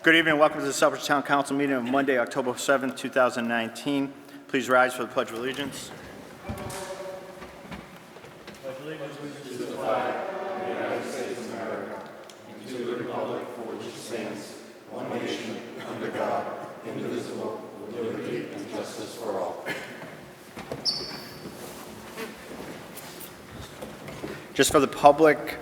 Good evening and welcome to the Southbridge Town Council meeting on Monday, October 7th, 2019. Please rise for the Pledge of Allegiance. Just for the public,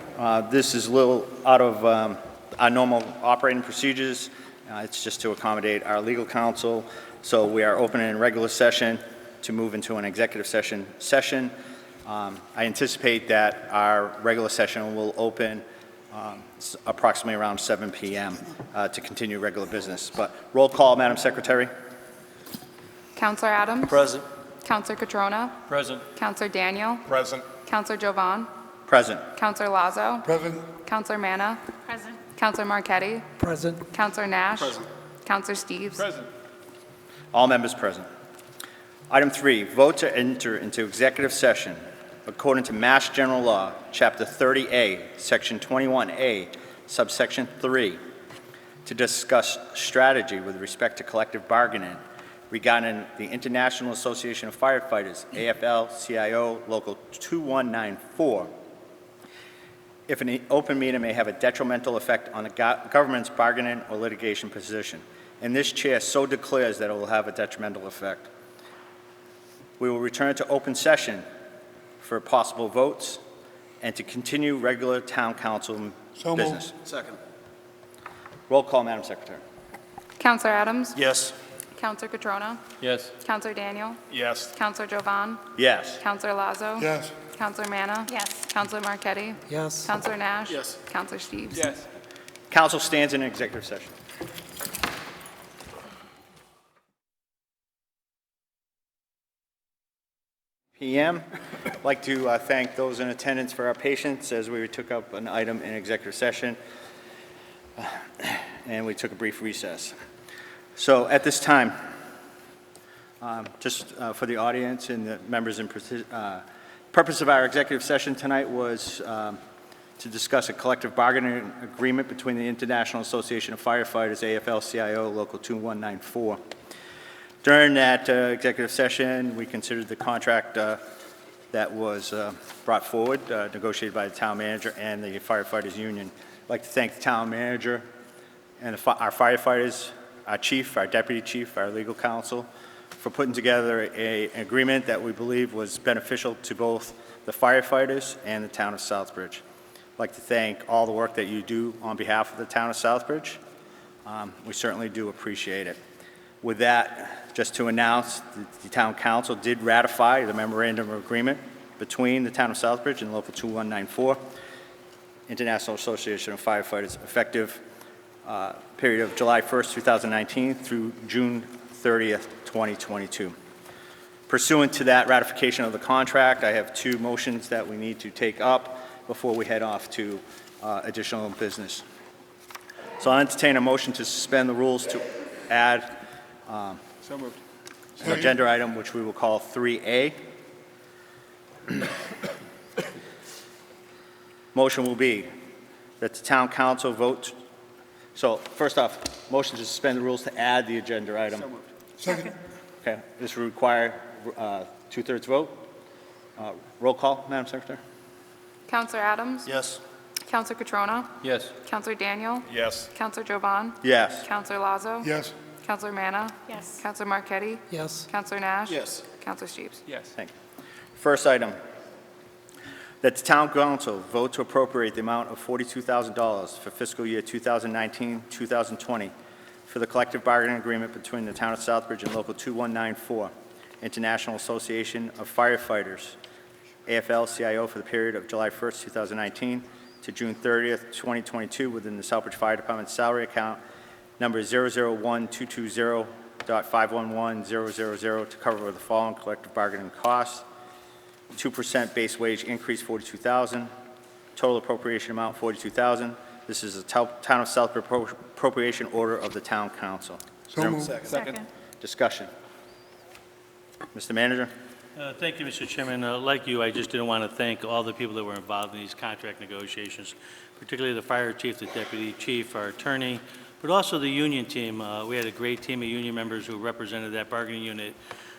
this is a little out of our normal operating procedures. It's just to accommodate our legal counsel. So we are opening in regular session to move into an executive session. I anticipate that our regular session will open approximately around 7 p.m. To continue regular business. But roll call, Madam Secretary. Councillor Adams? Present. Councillor Catrona? Present. Councillor Daniel? Present. Councillor Jovan? Present. Councillor Lazo? Present. Councillor Manna? Present. Councillor Marquetti? Present. Councillor Nash? Present. Councillor Steves? Present. All members present. Item 3, vote to enter into executive session according to Mass General Law, Chapter 30A, Section 21A, Subsection 3, to discuss strategy with respect to collective bargaining regarding the International Association of Firefighters, AFL-CIO Local 2194. If an open meeting may have a detrimental effect on the government's bargaining or litigation position, and this chair so declares that it will have a detrimental effect. We will return to open session for possible votes and to continue regular town council business. Second. Roll call, Madam Secretary. Councillor Adams? Yes. Councillor Catrona? Yes. Councillor Daniel? Yes. Councillor Jovan? Yes. Councillor Lazo? Yes. Councillor Manna? Yes. Councillor Marquetti? Yes. Councillor Nash? Yes. Councillor Steves? Yes. Council stands in executive session. PM. I'd like to thank those in attendance for our patience as we took up an item in executive session and we took a brief recess. So at this time, just for the audience and the members in purpose of our executive session tonight was to discuss a collective bargaining agreement between the International Association of Firefighters, AFL-CIO Local 2194. During that executive session, we considered the contract that was brought forward, negotiated by the town manager and the firefighters union. I'd like to thank the town manager and our firefighters, our chief, our deputy chief, our legal counsel, for putting together an agreement that we believe was beneficial to both the firefighters and the town of Southbridge. I'd like to thank all the work that you do on behalf of the town of Southbridge. We certainly do appreciate it. With that, just to announce, the town council did ratify the memorandum of agreement between the town of Southbridge and Local 2194, International Association of Firefighters, effective period of July 1st, 2019 through June 30th, 2022. Pursuant to that ratification of the contract, I have two motions that we need to take up before we head off to additional business. So I'll entertain a motion to suspend the rules to add So moved. an agenda item which we will call 3A. Motion will be that the town council vote. So first off, motion to suspend the rules to add the agenda item. So moved. Second. Okay, this will require two-thirds vote. Roll call, Madam Secretary. Councillor Adams? Yes. Councillor Catrona? Yes. Councillor Daniel? Yes. Councillor Jovan? Yes. Councillor Lazo? Yes. Councillor Manna? Yes. Councillor Marquetti? Yes. Councillor Nash? Yes. Councillor Steves? Yes. Thank you. First item, that the town council vote to appropriate the amount of $42,000 for fiscal year 2019-2020 for the collective bargaining agreement between the town of Southbridge and Local 2194, International Association of Firefighters, AFL-CIO, for the period of July 1st, 2019 to June 30th, 2022 within the Southbridge Fire Department salary account number 001-220.511000 to cover the following collective bargaining costs: 2% base wage increase, $42,000. Total appropriation amount, $42,000. This is a town of Southbridge appropriation order of the town council. So moved. Second. Discussion. Mr. Manager? Thank you, Mr. Chairman. Like you, I just didn't want to thank all the people that were involved in these contract negotiations, particularly the fire chief, the deputy chief, our attorney, but also the union team. We had a great team of union members who represented that bargaining unit,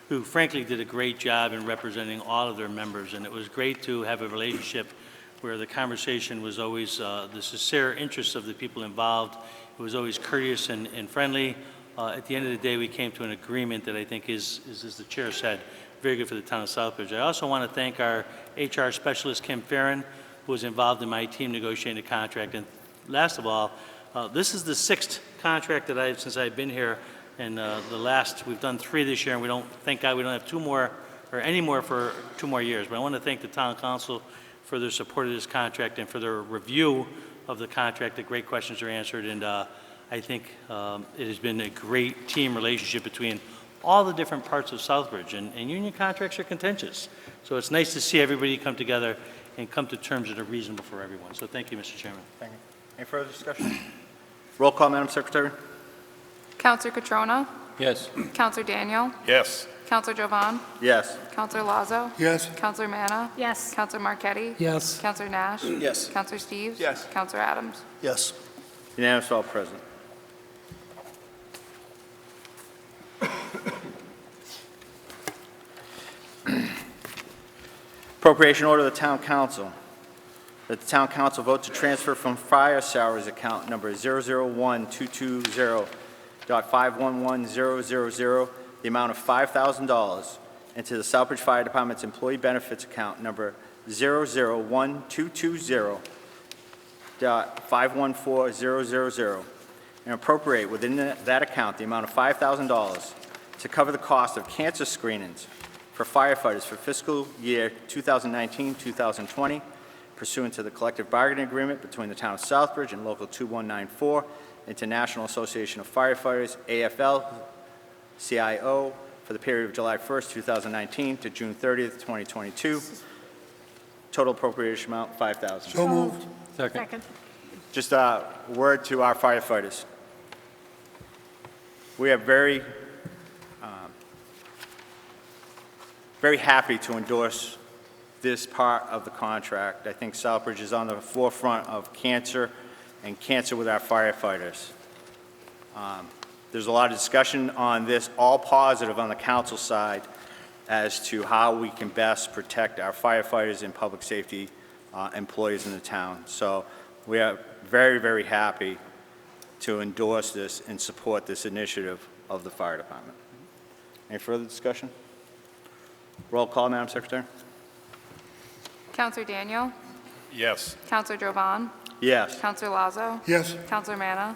who frankly did a great job in representing all of their members. And it was great to have a relationship where the conversation was always the sincere interest of the people involved. It was always courteous and friendly. At the end of the day, we came to an agreement that I think is, as the chair said, very good for the town of Southbridge. I also want to thank our HR specialist, Kim Farron, who was involved in my team negotiating the contract. And last of all, this is the 6th contract that since I've been here, and we've done 3 this year, and thank God we don't have 2 more or any more for 2 more years. But I want to thank the town council for their support of this contract and for their review of the contract. The great questions are answered, and I think it has been a great team relationship between all the different parts of Southbridge, and union contracts are contentious. So it's nice to see everybody come together and come to terms that are reasonable for everyone. So thank you, Mr. Chairman. Thank you. Any further discussion? Roll call, Madam Secretary. Counselor Catrona? Yes. Counselor Daniel? Yes. Counselor Jovan? Yes. Counselor Lazo? Yes. Counselor Manna? Yes. Counselor Marquetti? Yes. Counselor Nash? Yes. Counselor Steves? Yes. Counselor Adams? Yes. Unanimous, all present. Appropriation order of the Town Council. That the Town Council vote to transfer from fire salaries account number 001-220.511000 the amount of $5,000 into the Southbridge Fire Department's employee benefits account number 001-220.514000 and appropriate within that account the amount of $5,000 to cover the cost of cancer screenings for firefighters for fiscal year 2019-2020 pursuant to the collective bargaining agreement between the Town of Southbridge and Local 2194, International Association of Firefighters, AFL-CIO, for the period of July 1st, 2019 to June 30th, 2022. Total appropriation amount, $5,000. So moved. Second. Just a word to our firefighters. We are very happy to endorse this part of the contract. I think Southbridge is on the forefront of cancer and cancer with our firefighters. There's a lot of discussion on this, all positive on the council side, as to how we can best protect our firefighters and public safety employees in the town. So we are very, very happy to endorse this and support this initiative of the fire department. Any further discussion? Roll call, Madam Secretary. Counselor Daniel? Yes. Counselor Jovan? Yes. Counselor Lazo? Yes. Counselor Manna?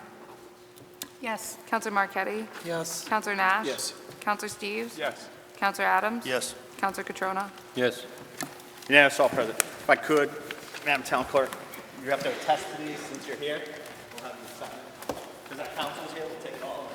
Yes. Counselor Marquetti? Yes. Counselor Nash? Yes. Counselor Steves? Yes. Counselor Adams? Yes. Counselor Catrona? Yes. Unanimous, all present. If I could, Madam Town Clerk, you have to attest to these since you're here. We'll have you sign it. Because our council's here, we'll take all of them.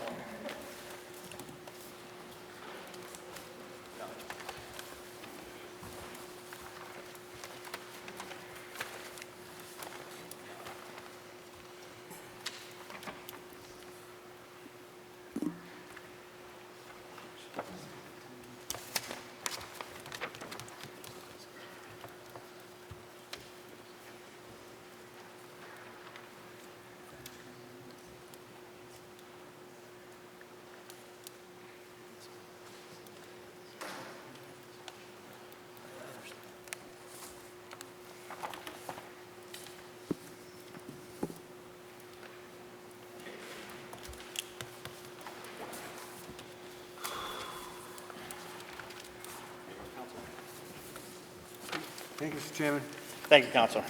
Thank you, Mr. Chairman. Thank you, Council.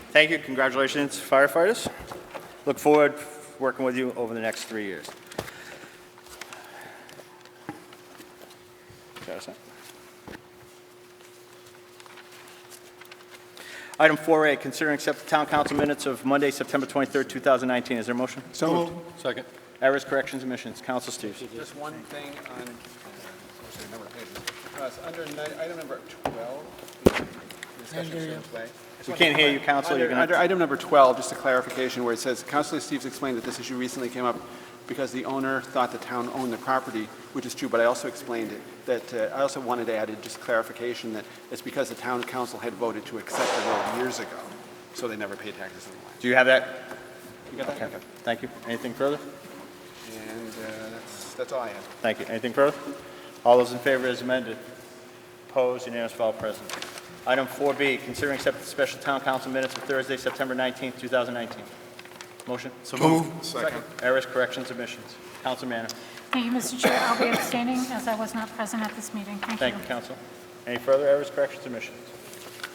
Thank you, congratulations, firefighters. Look forward to working with you over the next 3 years. Got a second? Item 4A, consider and accept the town council minutes of Monday, September 23rd, 2019. Is there a motion? So moved. Second. Errors, corrections, omissions. Council Steves. Just one thing on, sorry, number of pages. Under item number 12, discussion Sharon's Way. We can't hear you, Council. You're Under going to... item number 12, just a clarification where it says, Councilor Steves explained that this issue recently came up because the owner thought the town owned the property, which is true, but I also explained it, that I also wanted to add just clarification that it's because the town council had voted to accept the road years ago, so they never paid taxes anyway. Do you have that You got that? Okay, thank you. Anything further? And that's all I have. Thank you. Anything further? All those in favor as amended? Opposed? Unanimous for all present. Item 4B, considering accepting special town council minutes of Thursday, September 19th, 2019. Motion? So moved. Second. Errors, corrections, omissions. Council Manna. Thank you, Mr. Chair. I'll be abstaining as I was not present at this meeting. Thank you. Thank you, Council. Any further errors, corrections, omissions?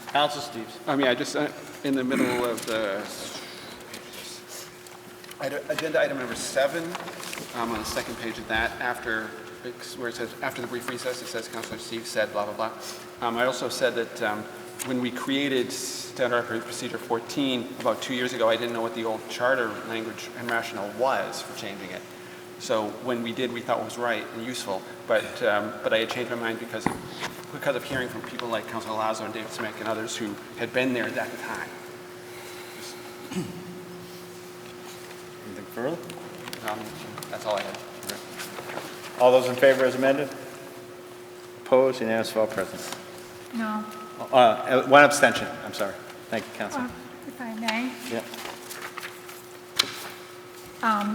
Council Steves. I just, in the middle of the, agenda item number 7, on the second page of that, where it says, after the brief recess, it says, Councilor Steve said, blah, blah, blah. I also said that when we created Standard Operating Procedure 14 about 2 years ago, I didn't know what the old charter language and rationale was for changing it. So when we did, we thought it was right and useful, but I had changed my mind because of hearing from people like Councilor Lazo and David Smick and others who had been there at that time. Anything further? That's all I had. All those in favor as amended? Opposed? Unanimous for all present. No. One abstention. I'm sorry. Thank you, Council. If I may, Yep.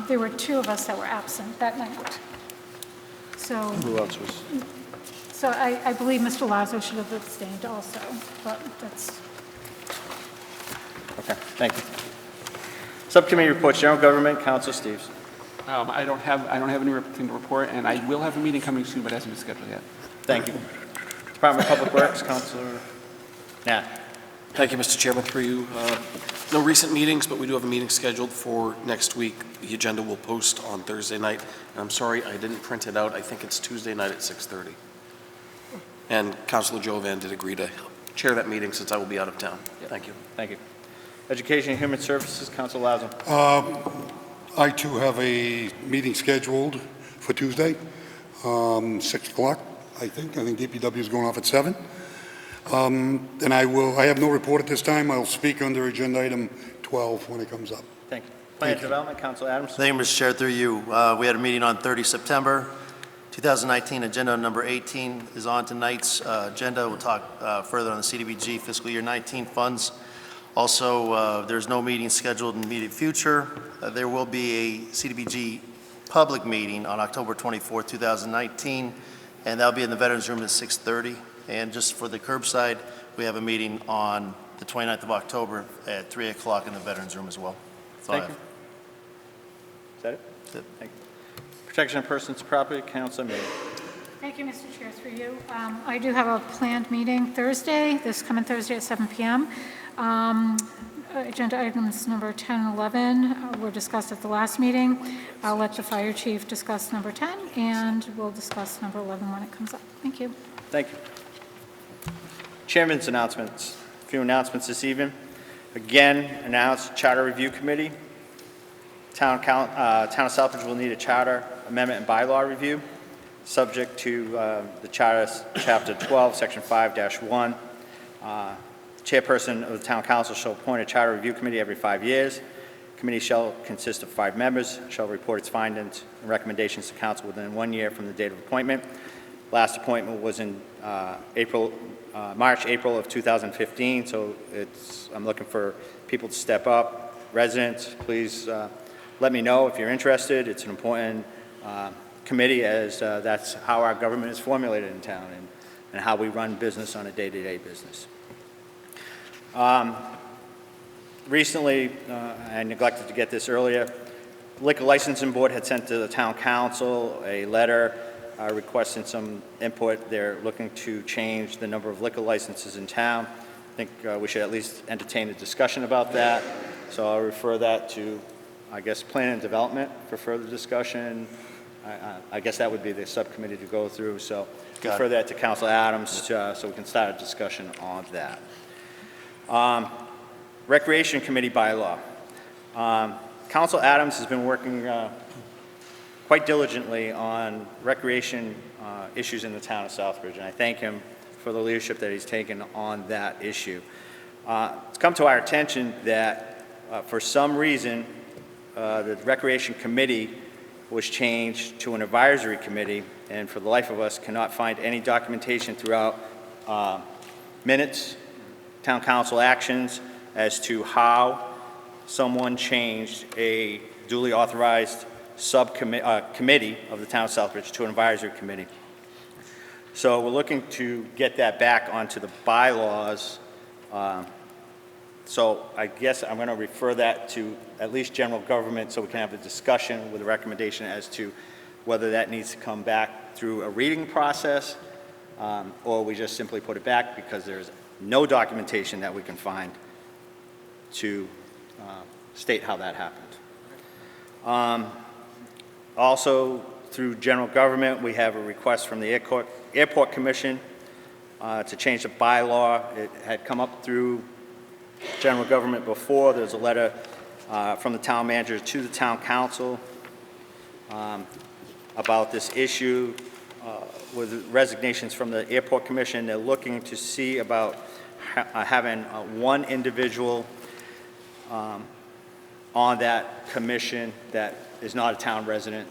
there were 2 of us that were absent that night. So, Who else was? I believe Mr. Lazo should have abstained also, but that's, Okay, thank you. Subcommittee reports, General Government, Council Steves. I don't have anything to report, and I will have a meeting coming soon, but it hasn't been scheduled yet. Thank you. Department of Public Works, Councilor Nat. Thank you, Mr. Chairman, through you. No recent meetings, but we do have a meeting scheduled for next week. The agenda will post on Thursday night. And I'm sorry, I didn't print it out. I think it's Tuesday night at 6:30. And Councilor Jovan did agree to chair that meeting since I will be out of town. Thank you. Thank you. Education and Human Services, Councilor Lazo. I too have a meeting scheduled for Tuesday, 6 o'clock, I think. I think DPW is going off at 7. And I have no report at this time. I'll speak under agenda item 12 when it comes up. Thank you. Plan of Development, Councilor Adams. Thank you, Mr. Chair, through you. We had a meeting on 30 September 2019. Agenda number 18 is on tonight's agenda. We'll talk further on the CDBG fiscal year 19 funds. Also, there's no meeting scheduled in the immediate future. There will be a CDBG public meeting on October 24th, 2019, and that'll be in the Veterans Room at 6:30. And just for the curbside, we have a meeting on the 29th of October at 3 o'clock in the Veterans Room as well. That's all I Thank have. you. Is that it? That's it. Thank you. Protection of Persons Property, Councilor Meade. thank you, Mr. Chair, through you. I do have a planned meeting Thursday, this coming Thursday at 7 p.m. Agenda items number 10 and 11 were discussed at the last meeting. I'll let the fire chief discuss number 10, and we'll discuss number 11 when it comes up. Thank you. Thank you. Chairman's announcements. A few announcements this evening. Again, announced Charter Review Committee. Town of Southbridge will need a charter amendment and bylaw review, subject to the Charter, Chapter 12, Section 5-1. Chairperson of the Town Council shall appoint a Charter Review Committee every 5 years. Committee shall consist of 5 members, shall report its findings and recommendations to council within 1 year from the date of appointment. Last appointment was in March, April of 2015, so I'm looking for people to step up. Residents, please let me know if you're interested. It's an important committee, as that's how our government is formulated in town and how we run business on a day-to-day business. Recently, I neglected to get this earlier, Liquor Licensing Board had sent to the Town Council a letter requesting some input. They're looking to change the number of liquor licenses in town. I think we should at least entertain a discussion about that. So I'll refer that to, I guess, Plan and Development for further discussion. I guess that would be the subcommittee to go through. So refer that to Council Adams so we can start a discussion on that. Recreation Committee bylaw. Council Adams has been working quite diligently on recreation issues in the town of Southbridge, and I thank him for the leadership that he's taken on that issue. It's come to our attention that for some reason the Recreation Committee was changed to an advisory committee, and for the life of us cannot find any documentation throughout minutes, town council actions as to how someone changed a duly authorized committee of the town of Southbridge to an advisory committee. So we're looking to get that back onto the bylaws. So I guess I'm going to refer that to at least general government so we can have a discussion with a recommendation as to whether that needs to come back through a reading process, or we just simply put it back because there's no documentation that we can find to state how that happened. Also, through general government, we have a request from the Airport Commission to change the bylaw. It had come up through general government before. There's a letter from the town manager to the town council about this issue with resignations from the Airport Commission. They're looking to see about having one individual on that commission that is not a town resident,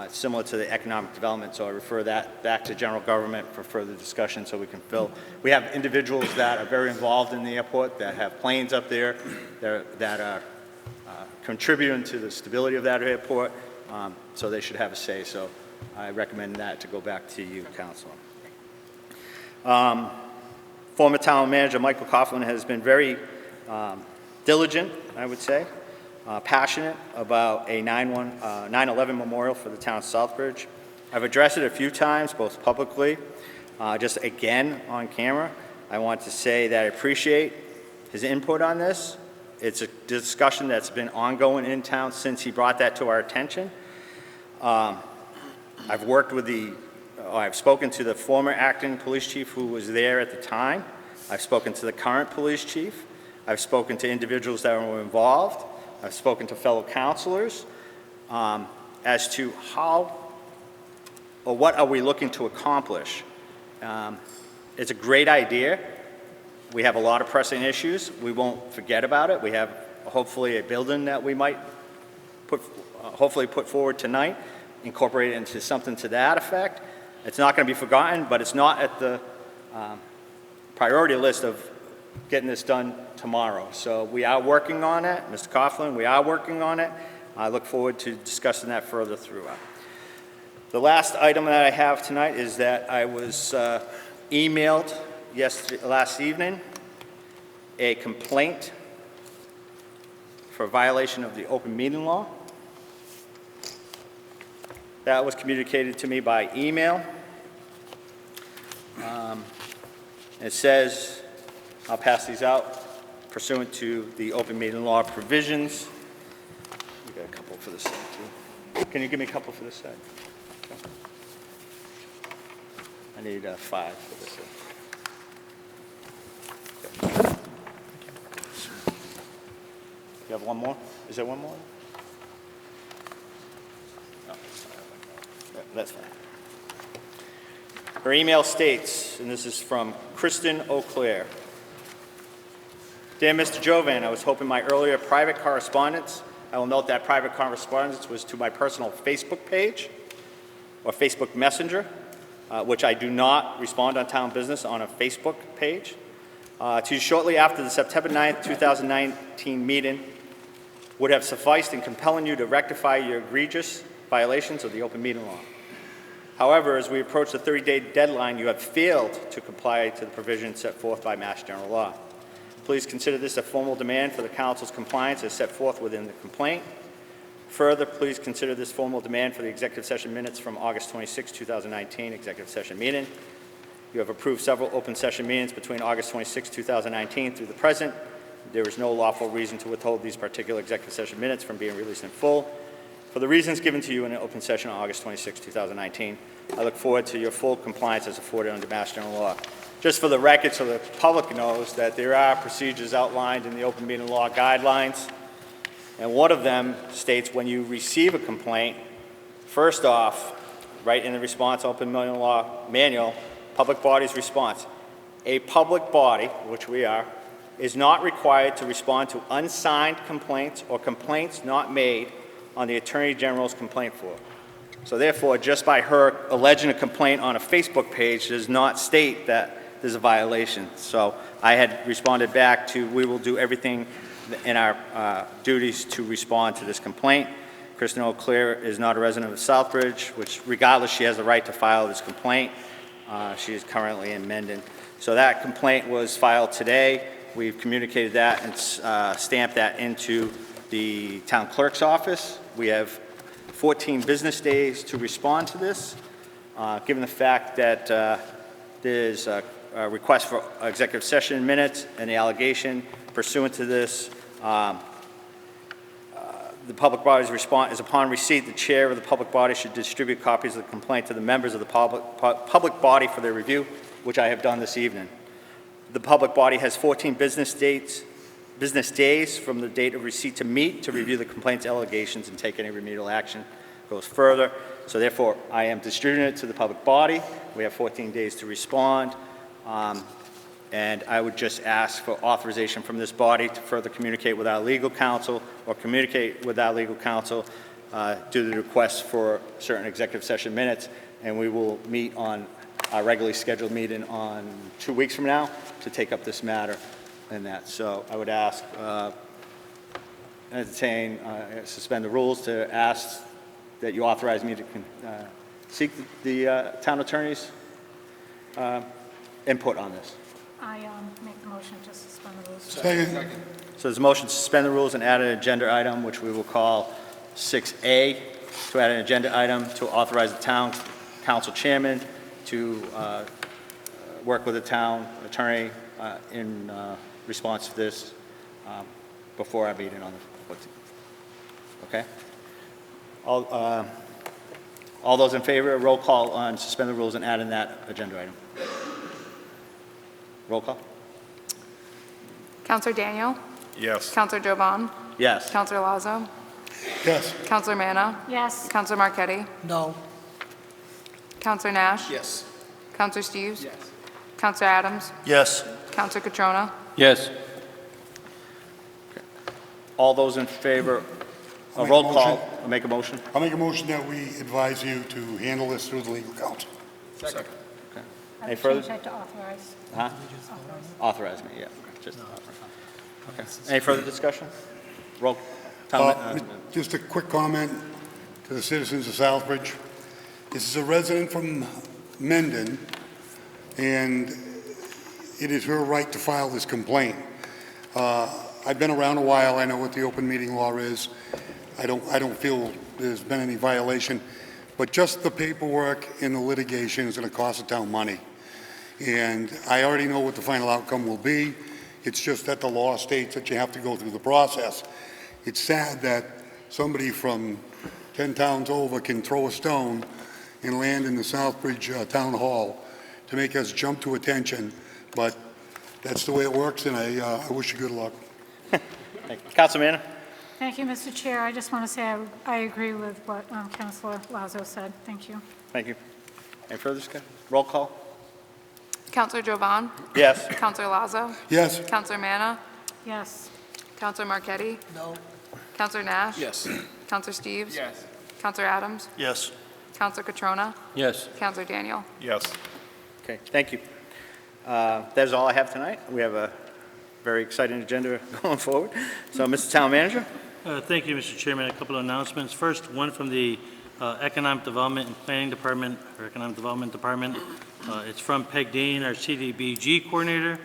similar to the economic development. So I refer that back to general government for further discussion so we can fill. We have individuals that are very involved in the airport, that have planes up there, that are contributing to the stability of that airport, so they should have a say. So I recommend that to go back to you, Councilor. Former town manager Michael Coughlin has been very diligent, I would say, passionate about a 9/11 memorial for the town of Southbridge. I've addressed it a few times, both publicly, just again on camera. I want to say that I appreciate his input on this. It's a discussion that's been ongoing in town since he brought that to our attention. I've spoken to the former acting police chief who was there at the time. I've spoken to the current police chief. I've spoken to individuals that were involved. I've spoken to fellow councilors as to how or what are we looking to accomplish. It's a great idea. We have a lot of pressing issues. We won't forget about it. We have hopefully a building that we might hopefully put forward tonight, incorporate it into something to that effect. It's not going to be forgotten, but it's not at the priority list of getting this done tomorrow. So we are working on it. Mr. Coughlin, we are working on it. I look forward to discussing that further throughout. The last item that I have tonight is that I was emailed last evening a complaint for violation of the open meeting law. That was communicated to me by email. It says, I'll pass these out, pursuant to the open meeting law provisions. We got a couple for this side too. Can you give me a couple for this side? Okay. I need 5 for this side. Okay. You have one more? Is there one more? No, that's fine. Her email states, and this is from Kristen O'Clair. Dear Mr. Jovan, I was hoping my earlier private correspondence, I will note that private correspondence was to my personal Facebook page or Facebook Messenger, which I do not respond on town business on a Facebook page, to shortly after the September 9th, 2019 meeting would have sufficed in compelling you to rectify your egregious violations of the open meeting law. However, as we approach the 30-day deadline, you have failed to comply to the provisions set forth by Mass General Law. Please consider this a formal demand for the council's compliance as set forth within the complaint. Further, please consider this formal demand for the executive session minutes from August 26, 2019 executive session meeting. You have approved several open session meetings between August 26, 2019 through the present. There is no lawful reason to withhold these particular executive session minutes from being released in full. For the reasons given to you in an open session on August 26, 2019, I look forward to your full compliance as afforded under Mass General Law. Just for the record, so the public knows that there are procedures outlined in the open meeting law guidelines, and one of them states when you receive a complaint, first off, right in the response open meeting law manual, public body's response. A public body, which we are, is not required to respond to unsigned complaints or complaints not made on the Attorney General's complaint form. So therefore, just by her alleging a complaint on a Facebook page does not state that there's a violation. So I had responded back to, we will do everything in our duties to respond to this complaint. Kristen O'Clair is not a resident of Southbridge, which regardless, she has the right to file this complaint. She is currently in Mendon. So that complaint was filed today. We've communicated that and stamped that into the town clerk's office. We have 14 business days to respond to this. Given the fact that there's a request for executive session minutes and the allegation pursuant to this, the public body's response is upon receipt, the chair of the public body should distribute copies of the complaint to the members of the public body for their review, which I have done this evening. The public body has 14 business days from the date of receipt to meet to review the complaint's allegations and take any remedial action. Goes further. So therefore, I am distributing it to the public body. We have 14 days to respond. And I would just ask for authorization from this body to further communicate with our legal counsel or communicate with our legal counsel due to the request for certain executive session minutes. And we will meet on our regularly scheduled meeting on 2 weeks from now to take up this matter and that. So I would ask, entertain, suspend the rules to ask that you authorize me to seek the town attorney's input on this. I make the motion to suspend the rules. Second. So there's a motion to suspend the rules and add an agenda item, which we will call 6A, to add an agenda item to authorize the town council chairman to work with the town attorney in response to this before our meeting on the 14th. Okay? All those in favor, roll call on suspend the rules and add in that agenda item. Roll call? Counselor Daniel? Yes. Counselor Jovan? Yes. Counselor Lazo? Yes. Counselor Manna? Yes. Counselor Marquetti? No. Counselor Nash? Yes. Counselor Steves? Yes. Counselor Adams? Yes. Counselor Catrona? Yes. All those in favor, a Make a roll call, motion. make a motion? I'll make a motion that we advise you to handle this through the legal counsel. Second. I Any would further? change that to authorize. Huh? Authorize me, yeah. Just authorize. Okay. Any further discussion? Roll. Just a quick comment to the citizens of Southbridge. This is a resident from Mendon, and it is her right to file this complaint. I've been around a while. I know what the open meeting law is. I don't feel there's been any violation, but just the paperwork and the litigation is going to cost the town money. And I already know what the final outcome will be. It's just that the law states that you have to go through the process. It's sad that somebody from 10 towns over can throw a stone and land in the Southbridge Town Hall to make us jump to attention, but that's the way it works, and I wish you good luck. Councilor Manna? Thank you, Mr. Chair. I just want to say I agree with what Councilor Lazo said. Thank you. Thank you. Any further discussion? Roll call? Counselor Jovan? Yes. Counselor Lazo? Yes? Counselor Manna? Yes. Counselor Marquetti? No. Counselor Nash? Yes. Counselor Steves? Yes. Counselor Adams? Yes. Counselor Catrona? Yes. Counselor Daniel? Yes. Okay, thank you. That's all I have tonight. We have a very exciting agenda going forward. So, Mr. Town Manager? Thank you, Mr. Chairman. A couple of announcements. First, one from the Economic Development and Planning Department, or Economic Development Department. It's from Peg Dean, our CDBG coordinator,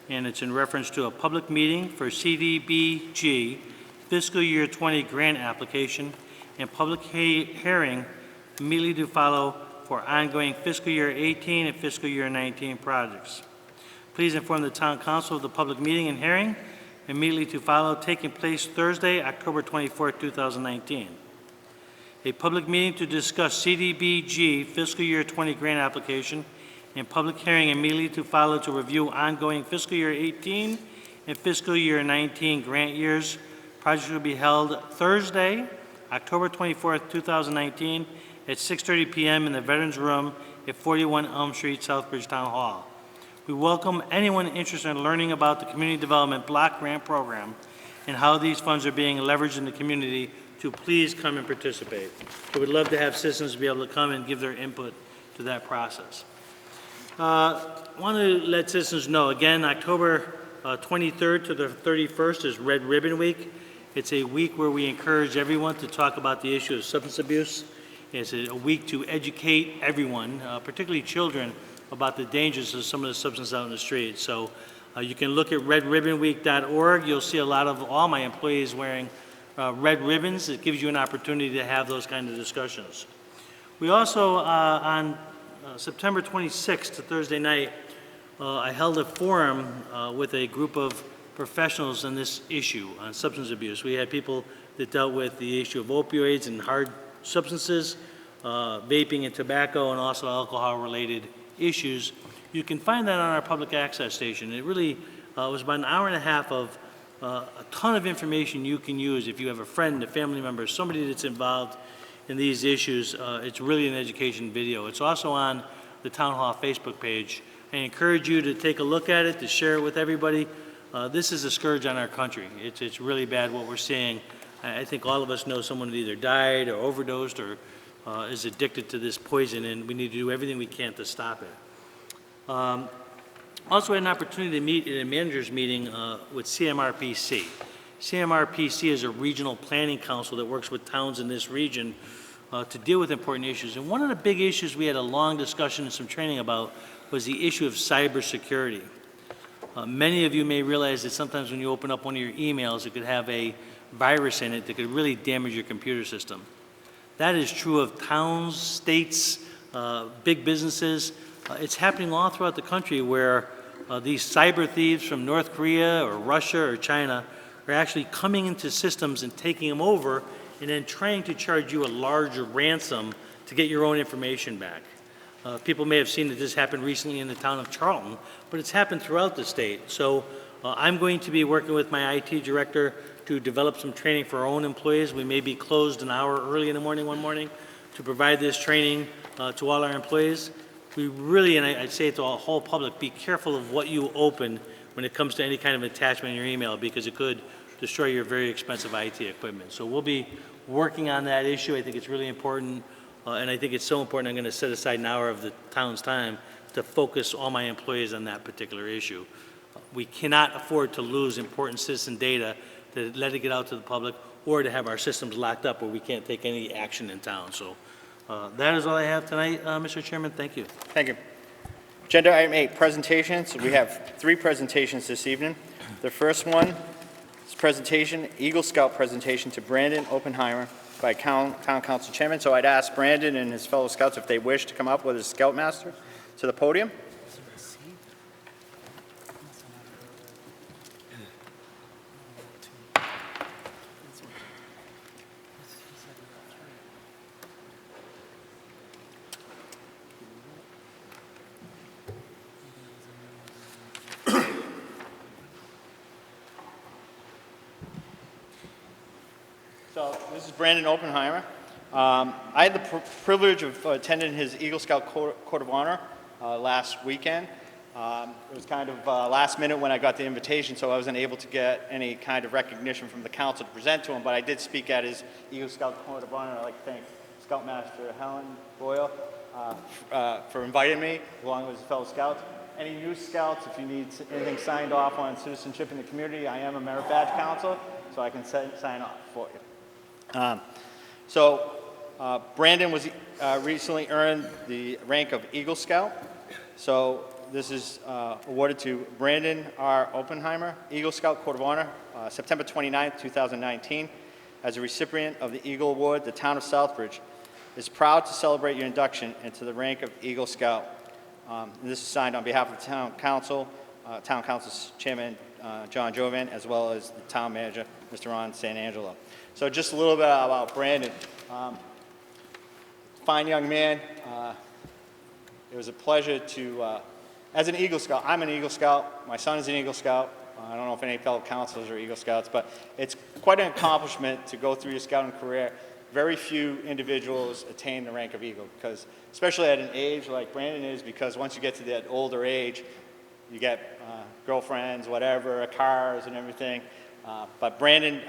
and it's in reference to a public meeting for CDBG fiscal year 20 grant application and public hearing immediately to follow for ongoing fiscal year 18 and fiscal year 19 projects. Please inform the Town Council of the public meeting and hearing immediately to follow, taking place Thursday, October 24, 2019. A public meeting to discuss CDBG fiscal year 20 grant application and public hearing immediately to follow to review ongoing fiscal year 18 and fiscal year 19 grant years. Project will be held Thursday, October 24, 2019 at 6:30 p.m. in the Veterans Room at 41 Elm Street, Southbridge Town Hall. We welcome anyone interested in learning about the Community Development Block Grant Program and how these funds are being leveraged in the community to please come and participate. We would love to have citizens be able to come and give their input to that process. Want to let citizens know, again, October 23rd to the 31st is Red Ribbon Week. It's a week where we encourage everyone to talk about the issue of substance abuse. It's a week to educate everyone, particularly children, about the dangers of some of the substances out in the street. So you can look at redribbonweek.org. You'll see a lot of all my employees wearing red ribbons. It gives you an opportunity to have those kind of discussions. We also, on September 26th to Thursday night, I held a forum with a group of professionals on this issue on substance abuse. We had people that dealt with the issue of opioids and hard substances, vaping and tobacco, and also alcohol-related issues. You can find that on our public access station. It really was about an hour and a half of a ton of information you can use if you have a friend, a family member, somebody that's involved in these issues. It's really an education video. It's also on the Town Hall Facebook page. I encourage you to take a look at it, to share it with everybody. This is a scourge on our country. It's really bad what we're seeing. I think all of us know someone that either died or overdosed or is addicted to this poison, and we need to do everything we can to stop it. Also had an opportunity to meet in a manager's meeting with CMRPC. CMRPC is a regional planning council that works with towns in this region to deal with important issues. And one of the big issues we had a long discussion and some training about was the issue of cybersecurity. Many of you may realize that sometimes when you open up one of your emails, it could have a virus in it that could really damage your computer system. That is true of towns, states, big businesses. It's happening all throughout the country where these cyber thieves from North Korea or Russia or China are actually coming into systems and taking them over and then trying to charge you a larger ransom to get your own information back. People may have seen that this happened recently in the town of Charlton, but it's happened throughout the state. So I'm going to be working with my IT director to develop some training for our own employees. We may be closed an hour early in the morning one morning to provide this training to all our employees. We really, and I'd say it to the whole public, be careful of what you open when it comes to any kind of attachment in your email, because it could destroy your very expensive IT equipment. So we'll be working on that issue. I think it's really important. And I think it's so important, I'm going to set aside an hour of the town's time to focus all my employees on that particular issue. We cannot afford to lose important citizen data, to let it get out to the public, or to have our systems locked up where we can't take any action in town. So that is all I have tonight, Mr. Chairman. Thank you. Thank you. Agenda item 8, presentations. We have 3 presentations this evening. The first one is presentation, Eagle Scout presentation to Brandon Oppenheimer by Town Council Chairman. So I'd ask Brandon and his fellow scouts if they wish to come up with his Scoutmaster to the podium. So this is Brandon Oppenheimer. I had the privilege of attending his Eagle Scout Court of Honor last weekend. It was kind of last minute when I got the invitation, so I wasn't able to get any kind of recognition from the council to present to him, but I did speak at his Eagle Scout Court of Honor. I'd like to thank Scoutmaster Helen Boyle for inviting me, along with his fellow scouts. Any new scouts, if you need anything signed off on citizenship in the community, I am a merit badge counselor, so I can sign off for you. Brandon was recently earned the rank of Eagle Scout. So this is awarded to Brandon R. Oppenheimer, Eagle Scout Court of Honor, September 29, 2019. As a recipient of the Eagle Award, the town of Southbridge is proud to celebrate your induction into the rank of Eagle Scout. And this is signed on behalf of the Town Council's Chairman, John Jovan, as well as the Town Manager, Mr. Ron Santangelo. So just a little bit about Brandon. Fine young man. It was a pleasure to, as an Eagle Scout, I'm an Eagle Scout, my son is an Eagle Scout. I don't know if any fellow counselors are Eagle Scouts, but it's quite an accomplishment to go through your scouting career. Very few individuals attain the rank of Eagle, because especially at an age like Brandon is, because once you get to that older age, you get girlfriends, whatever, cars and everything. But Brandon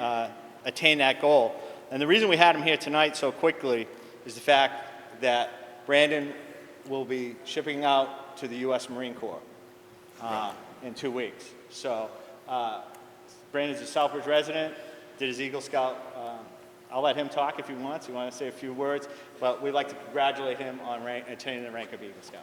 attained that goal. And the reason we had him here tonight so quickly is the fact that Brandon will be shipping out to the U.S. Marine Corps in 2 weeks. So Brandon's a Southbridge resident, did his Eagle Scout. I'll let him talk if he wants. He wants to say a few words, but we'd like to congratulate him on attaining the rank of Eagle Scout.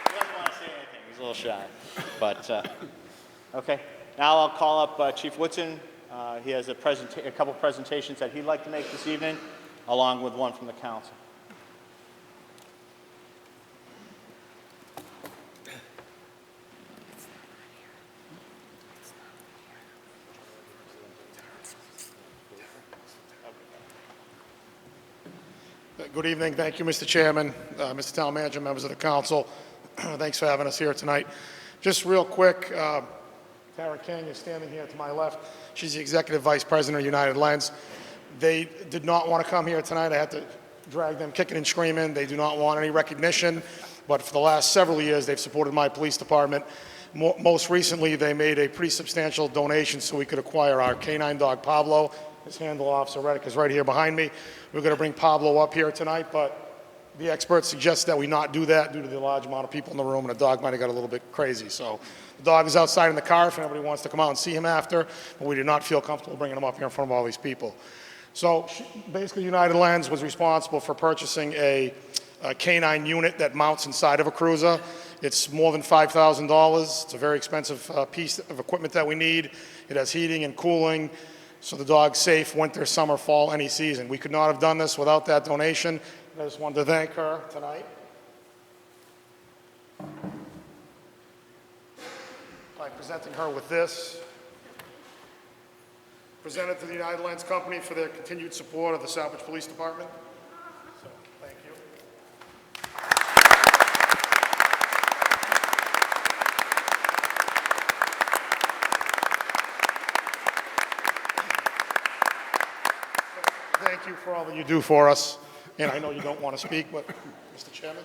He doesn't want to say anything. He's a little shy, but okay. Now I'll call up Chief Woodson. He has a couple presentations that he'd like to make this evening, along with one from the council. Good evening. Thank you, Mr. Chairman, Mr. Town Manager, members of the council. Thanks for having us here tonight. Just real quick, Tara King is standing here to my left. She's the Executive Vice President of United Lens. They did not want to come here tonight. I had to drag them kicking and screaming. They do not want any recognition, but for the last several years, they've supported my police department. Most recently, they made a pretty substantial donation so we could acquire our canine dog, Pablo. His handler, Officer Reddick, is right here behind me. We're going to bring Pablo up here tonight, but the experts suggest that we not do that due to the large amount of people in the room, and the dog might have got a little bit crazy. So the dog is outside in the car if anybody wants to come out and see him after, but we did not feel comfortable bringing him up here in front of all these people. So basically, United Lens was responsible for purchasing a canine unit that mounts inside of a cruiser. It's more than $5,000. It's a very expensive piece of equipment that we need. It has heating and cooling, so the dog's safe winter, summer, fall, any season. We could not have done this without that donation. I just wanted to thank her tonight by presenting her with this. Presented to the United Lens Company for their continued support of the Southbridge Police Department. So, thank you. Thank you for all that you do for us. And I know you don't want to speak, but Mr. Chairman?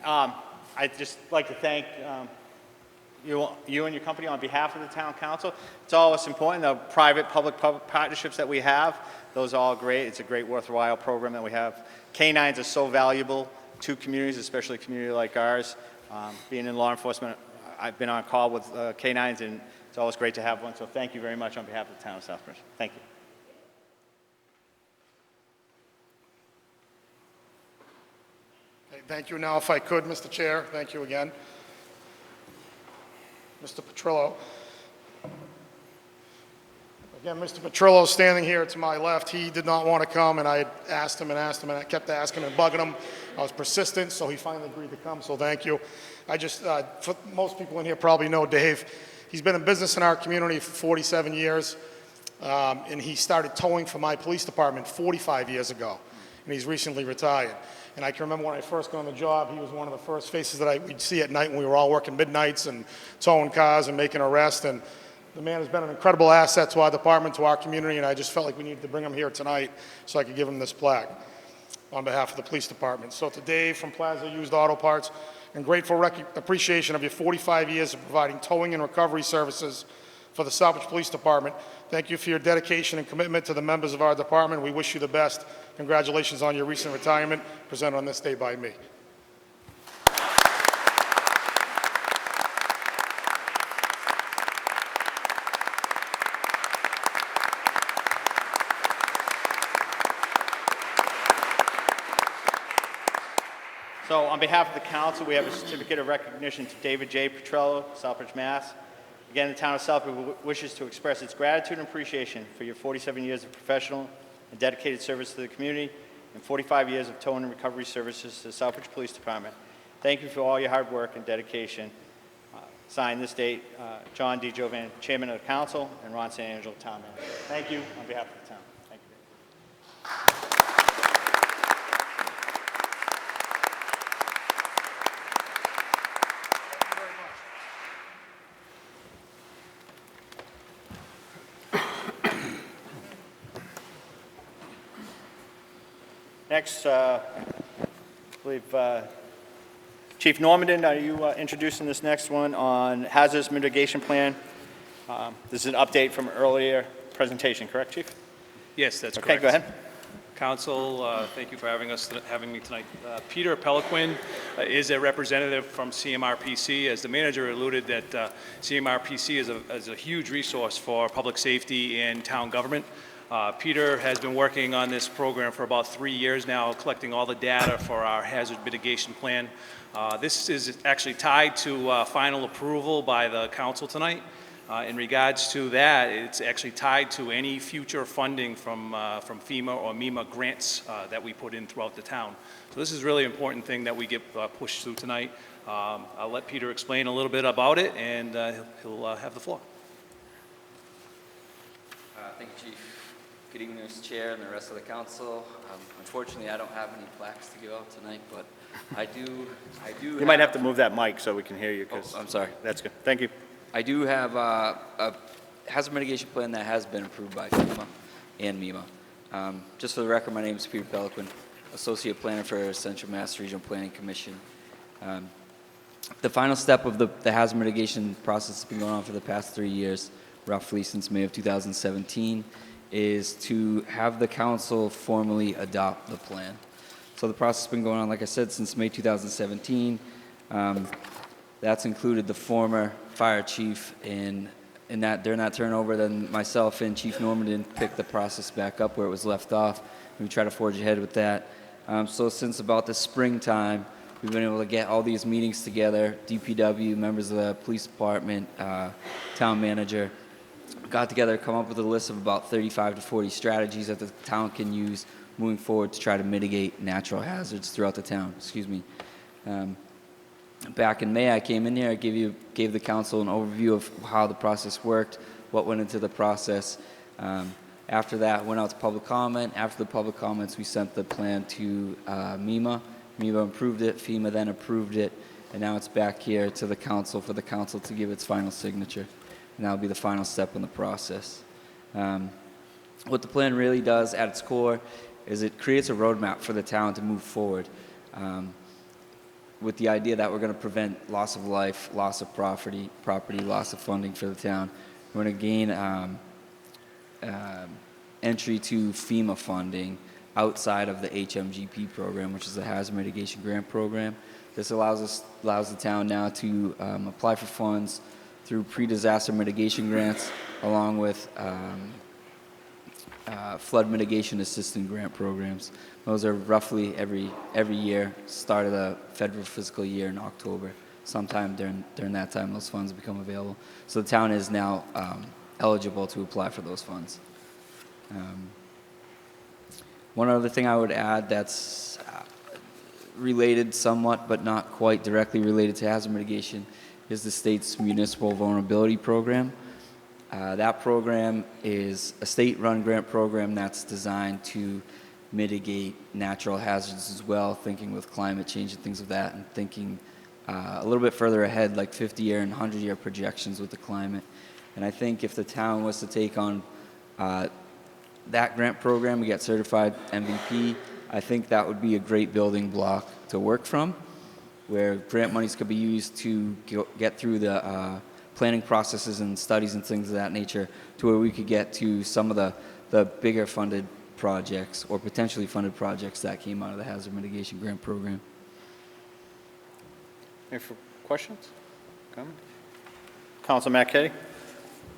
I'd just like to thank you and your company on behalf of the town council. It's always important, the private-public partnerships that we have, those are all great. It's a great, worthwhile program that we have. Canines are so valuable to communities, especially a community like ours. Being in law enforcement, I've been on call with canines, and it's always great to have one. So thank you very much on behalf of the town of Southbridge. Thank you. Okay, thank you. Now, if I could, Mr. Chair, thank you again. Mr. Petrillo. Again, Mr. Petrillo standing here to my left. He did not want to come, and I had asked him, and I kept asking and bugging him. I was persistent, so he finally agreed to come, so thank you. I just, for most people in here probably know Dave. He's been in business in our community for 47 years, and he started towing for my police department 45 years ago, and he's recently retired. And I can remember when I first got on the job, he was one of the first faces that we'd see at night when we were all working midnights and towing cars and making arrests. And the man has been an incredible asset to our department, to our community, and I just felt like we needed to bring him here tonight so I could give him this plaque on behalf of the police department. So to Dave from Plaza Used Auto Parts, and grateful appreciation of your 45 years of providing towing and recovery services for the Southbridge Police Department. Thank you for your dedication and commitment to the members of our department. We wish you the best. Congratulations on your recent retirement, presented on this day by me. So on behalf of the council, we have a certificate of recognition to David J. Petrello, Southbridge, Mass. Again, the town of Southbridge wishes to express its gratitude and appreciation for your 47 years of professional and dedicated service to the community and 45 years of towing and recovery services to the Southbridge Police Department. Thank you for all your hard work and dedication. Signed this date, John D. Jovan, Chairman of the Council, and Ron San Angelo, Town Manager. Thank you on behalf of the town. Thank you. Next, I believe Chief Normandin, are you introducing this next one on hazardous mitigation plan? This is an update from earlier presentation, correct, Chief? Yes, that's Okay, correct. go ahead. Council, thank you for having me tonight. Peter Peliquin is a representative from CMRPC. As the manager alluded, that CMRPC is a huge resource for public safety and town government. Peter has been working on this program for about 3 years now, collecting all the data for our hazard mitigation plan. This is actually tied to final approval by the council tonight. In regards to that, it's actually tied to any future funding from FEMA or MEMA grants that we put in throughout the town. So this is a really important thing that we get pushed through tonight. I'll let Peter explain a little bit about it, and he'll have the floor. Thank you, Chief. Good evening, Mr. Chair and the rest of the council. Unfortunately, I don't have any plaques to give out tonight, but I do. You might have to move that mic so we can hear you. I'm sorry. That's good. Thank you. I do have a hazard mitigation plan that has been approved by FEMA and MEMA. Just for the record, my name is Peter Peliquin, Associate Planner for Central Mass Regional Planning Commission. The final step of the hazard mitigation process has been going on for the past 3 years, roughly since May of 2017, is to have the council formally adopt the plan. So the process has been going on, like I said, since May 2017. That's included the former fire chief, and during that turnover, then myself and Chief Normandin picked the process back up where it was left off, and we try to forge ahead with that. So since about the springtime, we've been able to get all these meetings together, DPW, members of the police department, town manager, got together, come up with a list of about 35 to 40 strategies that the town can use moving forward to try to mitigate natural hazards throughout the town. Excuse me. Back in May, I came in here, I gave the council an overview of how the process worked, what went into the process. After that, went out to public comment. After the public comments, we sent the plan to MEMA. MEMA approved it, FEMA then approved it, and now it's back here to the council for the council to give its final signature. And that'll be the final step in the process. What the plan really does at its core is it creates a roadmap for the town to move forward. With the idea that we're going to prevent loss of life, loss of property, loss of funding for the town. We're going to gain entry to FEMA funding outside of the HMGP program, which is the Hazard Mitigation Grant Program. This allows the town now to apply for funds through pre-disaster mitigation grants, along with flood mitigation assistance grant programs. Those are roughly every year, start of the federal fiscal year in October. Sometime during that time, those funds become available. So the town is now eligible to apply for those funds. One other thing I would add that's related somewhat, but not quite directly related to hazard mitigation, is the state's municipal vulnerability program. That program is a state-run grant program that's designed to mitigate natural hazards as well, thinking with climate change and things of that, and thinking a little bit further ahead, like 50-year and 100-year projections with the climate. And I think if the town was to take on that grant program, we get certified MVP, I think that would be a great building block to work from, where grant monies could be used to get through the planning processes and studies and things of that nature to where we could get to some of the bigger funded projects or potentially funded projects that came out of the Hazard Mitigation Grant Program. Any questions? Comments? Councilor Marquetti?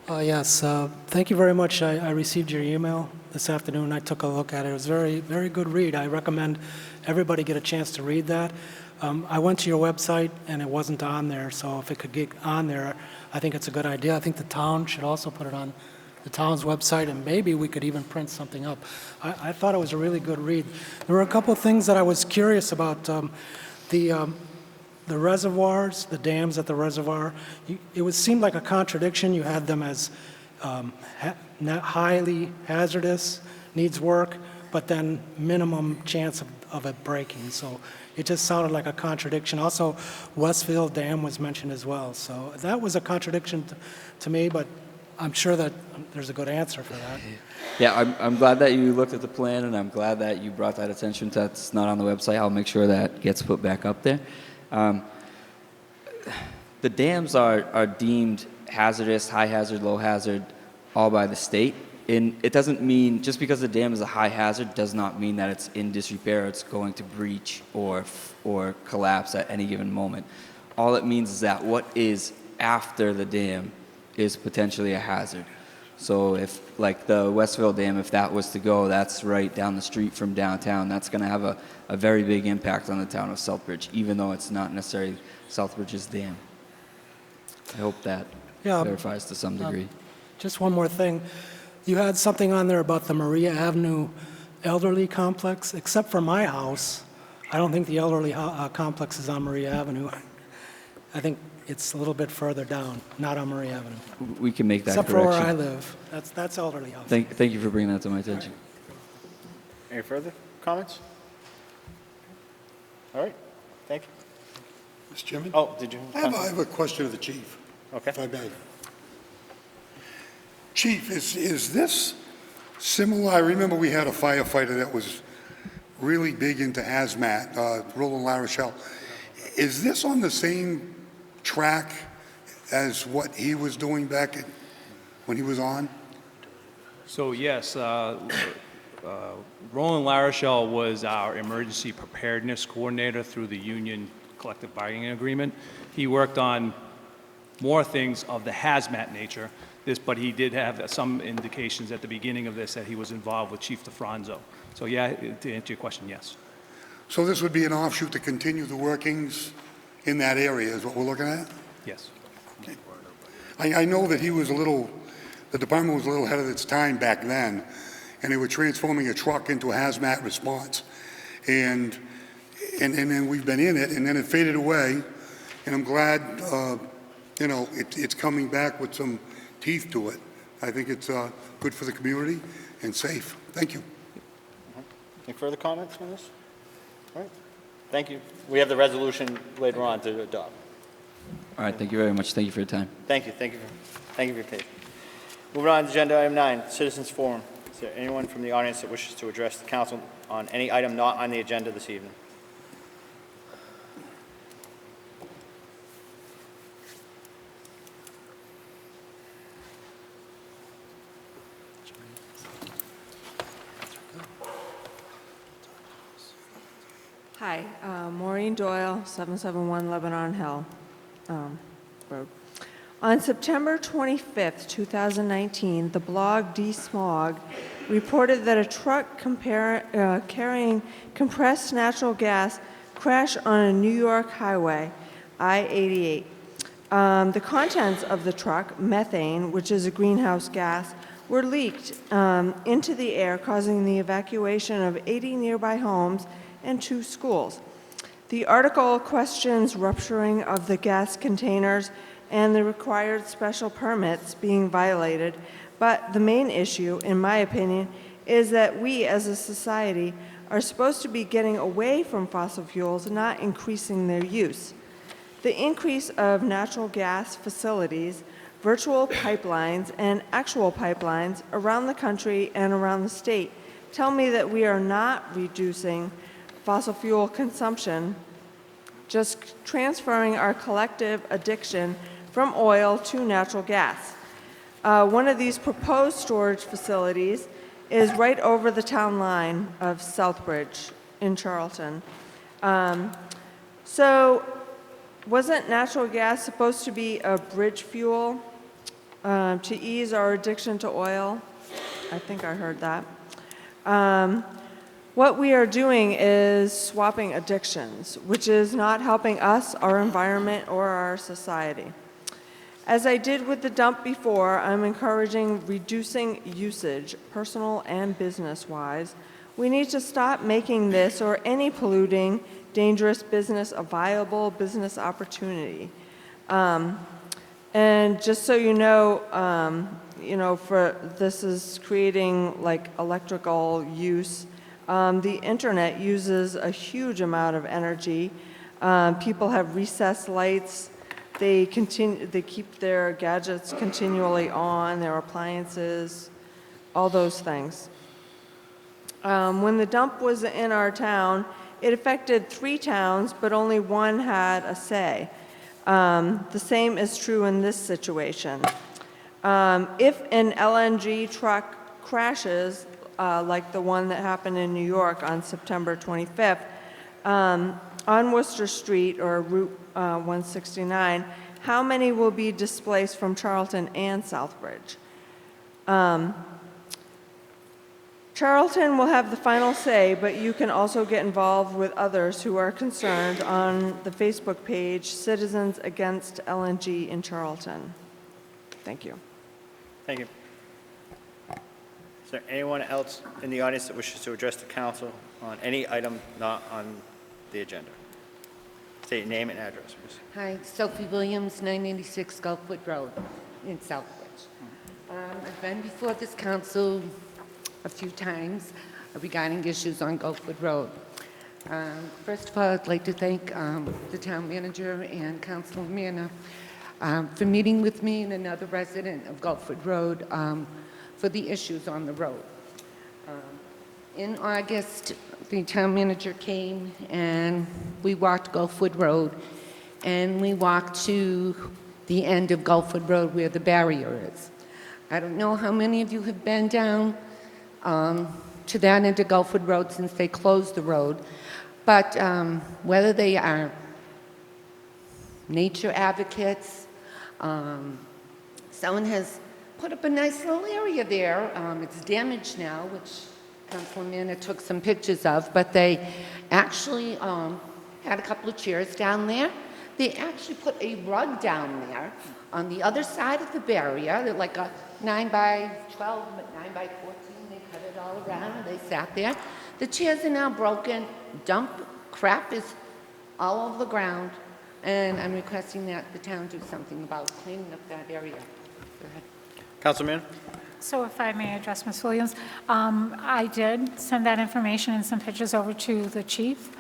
Yes, thank you very much. I received your email this afternoon. I took a look at it. It was a very, very good read. I recommend everybody get a chance to read that. I went to your website and it wasn't on there, so if it could get on there, I think it's a good idea. I think the town should also put it on the town's website, and maybe we could even print something up. I thought it was a really good read. There were a couple of things that I was curious about. The reservoirs, the dams at the reservoir, it seemed like a contradiction. You had them as highly hazardous, needs work, but then minimum chance of it breaking. So it just sounded like a contradiction. Also, Westfield Dam was mentioned as well. So that was a contradiction to me, but I'm sure that there's a good answer for that. Yeah, I'm glad that you looked at the plan, and I'm glad that you brought that attention to that's not on the website. I'll make sure that gets put back up there. The dams are deemed hazardous, high hazard, low hazard, all by the state. And it doesn't mean, just because the dam is a high hazard does not mean that it's in disrepair, it's going to breach or collapse at any given moment. All it means is that what is after the dam is potentially a hazard. So if, like the Westville Dam, if that was to go, that's right down the street from downtown. That's going to have a very big impact on the town of Southbridge, even though it's not necessarily Southbridge's dam. I hope that clarifies to some degree. Just one more thing. You had something on there about the Maria Avenue elderly complex. Except for my house, I don't think the elderly complex is on Maria Avenue. I think it's a little bit further down, not on Maria Avenue. We can make that Except correction. for where I live. That's elderly house. Thank you for bringing that to my attention. Any further comments? All right, thank you. Mr. Chairman? Oh, did you? I have a question of the chief. Okay. If I may. Chief, is this similar? I remember we had a firefighter that was really big into hazmat, Roland LaRochelle. Is this on the same track as what he was doing when he was on? So yes, Roland LaRochelle was our emergency preparedness coordinator through the union collective bargaining agreement. He worked on more things of the hazmat nature, but he did have some indications at the beginning of this that he was involved with Chief DeFranzo. So yeah, to answer your question, yes. So this would be an offshoot to continue the workings in that area is what we're looking at? Yes. Okay. I know that the department was a little ahead of its time back then, and they were transforming a truck into a hazmat response. And then we've been in it, and then it faded away, and I'm glad, it's coming back with some teeth to it. I think it's good for the community and safe. Thank you. Any further comments on this? All right, thank you. We have the resolution later on to adopt. All right, thank you very much. Thank you for your time. Thank you for your patience. Moving on to agenda item 9, Citizens Forum. Is there anyone from the audience that wishes to address the council on any item not on the agenda this evening? Hi, Maureen Doyle, 771 Lebanon Hill Road. On September 25th, 2019, the blog DSmog reported that a truck carrying compressed natural gas crashed on a New York highway, I-88. The contents of the truck, methane, which is a greenhouse gas, were leaked into the air, causing the evacuation of 80 nearby homes and 2 schools. The article questions rupturing of the gas containers and the required special permits being violated, but the main issue, in my opinion, is that we as a society are supposed to be getting away from fossil fuels, not increasing their use. The increase of natural gas facilities, virtual pipelines, and actual pipelines around the country and around the state tell me that we are not reducing fossil fuel consumption, just transferring our collective addiction from oil to natural gas. One of these proposed storage facilities is right over the town line of Southbridge in Charlton. So wasn't natural gas supposed to be a bridge fuel to ease our addiction to oil? I think I heard that. What we are doing is swapping addictions, which is not helping us, our environment, or our society. As I did with the dump before, I'm encouraging reducing usage, personal and business-wise. We need to stop making this or any polluting, dangerous business a viable business opportunity. And just so you know, this is creating like electrical use. The internet uses a huge amount of energy. People have recessed lights. They keep their gadgets continually on, their appliances, all those things. When the dump was in our town, It affected 3 towns, but only one had a say. The same is true in this situation. If an LNG truck crashes, like the one that happened in New York on September 25th, on Worcester Street or Route 169, how many will be displaced from Charlton and Southbridge? Charlton will have the final say, but you can also get involved with others who are concerned on the Facebook page, Citizens Against LNG in Charlton. Thank you. Thank you. Is there anyone else in the audience that wishes to address the council on any item not on the agenda? State your name and address, please. Hi, Sophie Williams, 986 Gulfwood Road in Southbridge. I've been before this council a few times regarding issues on Gulfwood Road. First of all, I'd like to thank the town manager and Councilor Manna for meeting with me and another resident of Gulfwood Road for the issues on the road. In August, the town manager came and we walked Gulfwood Road, and we walked to the end of Gulfwood Road where the barrier is. I don't know how many of you have been down to that end of Gulfwood Road since they closed the road, but whether they are nature advocates, someone has put up a nice little area there. It's damaged now, which Councilor Manna took some pictures of, but they actually had a couple of chairs down there. They actually put a rug down there on the other side of the barrier. They're like a 9 by 12, but 9 by 14. They cut it all around and they sat there. The chairs are now broken. Crap is all over the ground. And I'm requesting that the town do something about cleaning up that area. Go ahead. Councilman? So if I may address Ms. Williams, I did send that information and some pictures over to the chief,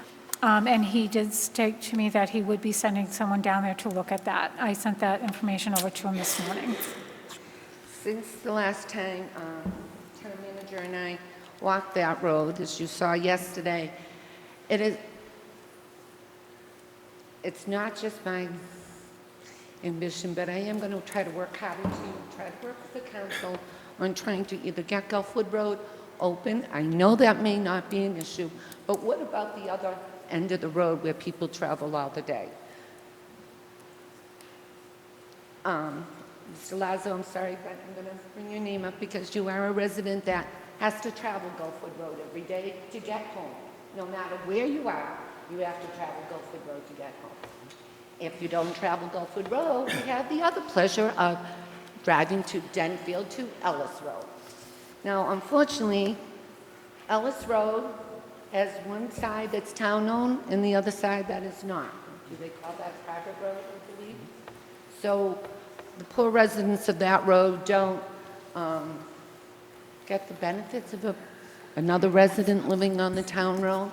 and he did state to me that he would be sending someone down there to look at that. I sent that information over to him this morning. Since the last time town manager and I walked that road, as you saw yesterday, it's not just my ambition, but I am going to try to work harder to try to work with the council on trying to either get Gulfwood Road open. I know that may not be an issue, but what about the other end of the road where people travel all the day? Mr. Lazo, I'm sorry, but I'm going to bring your name up because you are a resident that has to travel Gulfwood Road every day to get home. No matter where you are, you have to travel Gulfwood Road to get home. If you don't travel Gulfwood Road, you have the other pleasure of driving to Denfield to Ellis Road. Now, unfortunately, Ellis Road has one side that's town-owned and the other side that is not. Do they call that private road, I believe? So the poor residents of that road don't get the benefits of another resident living on the town road.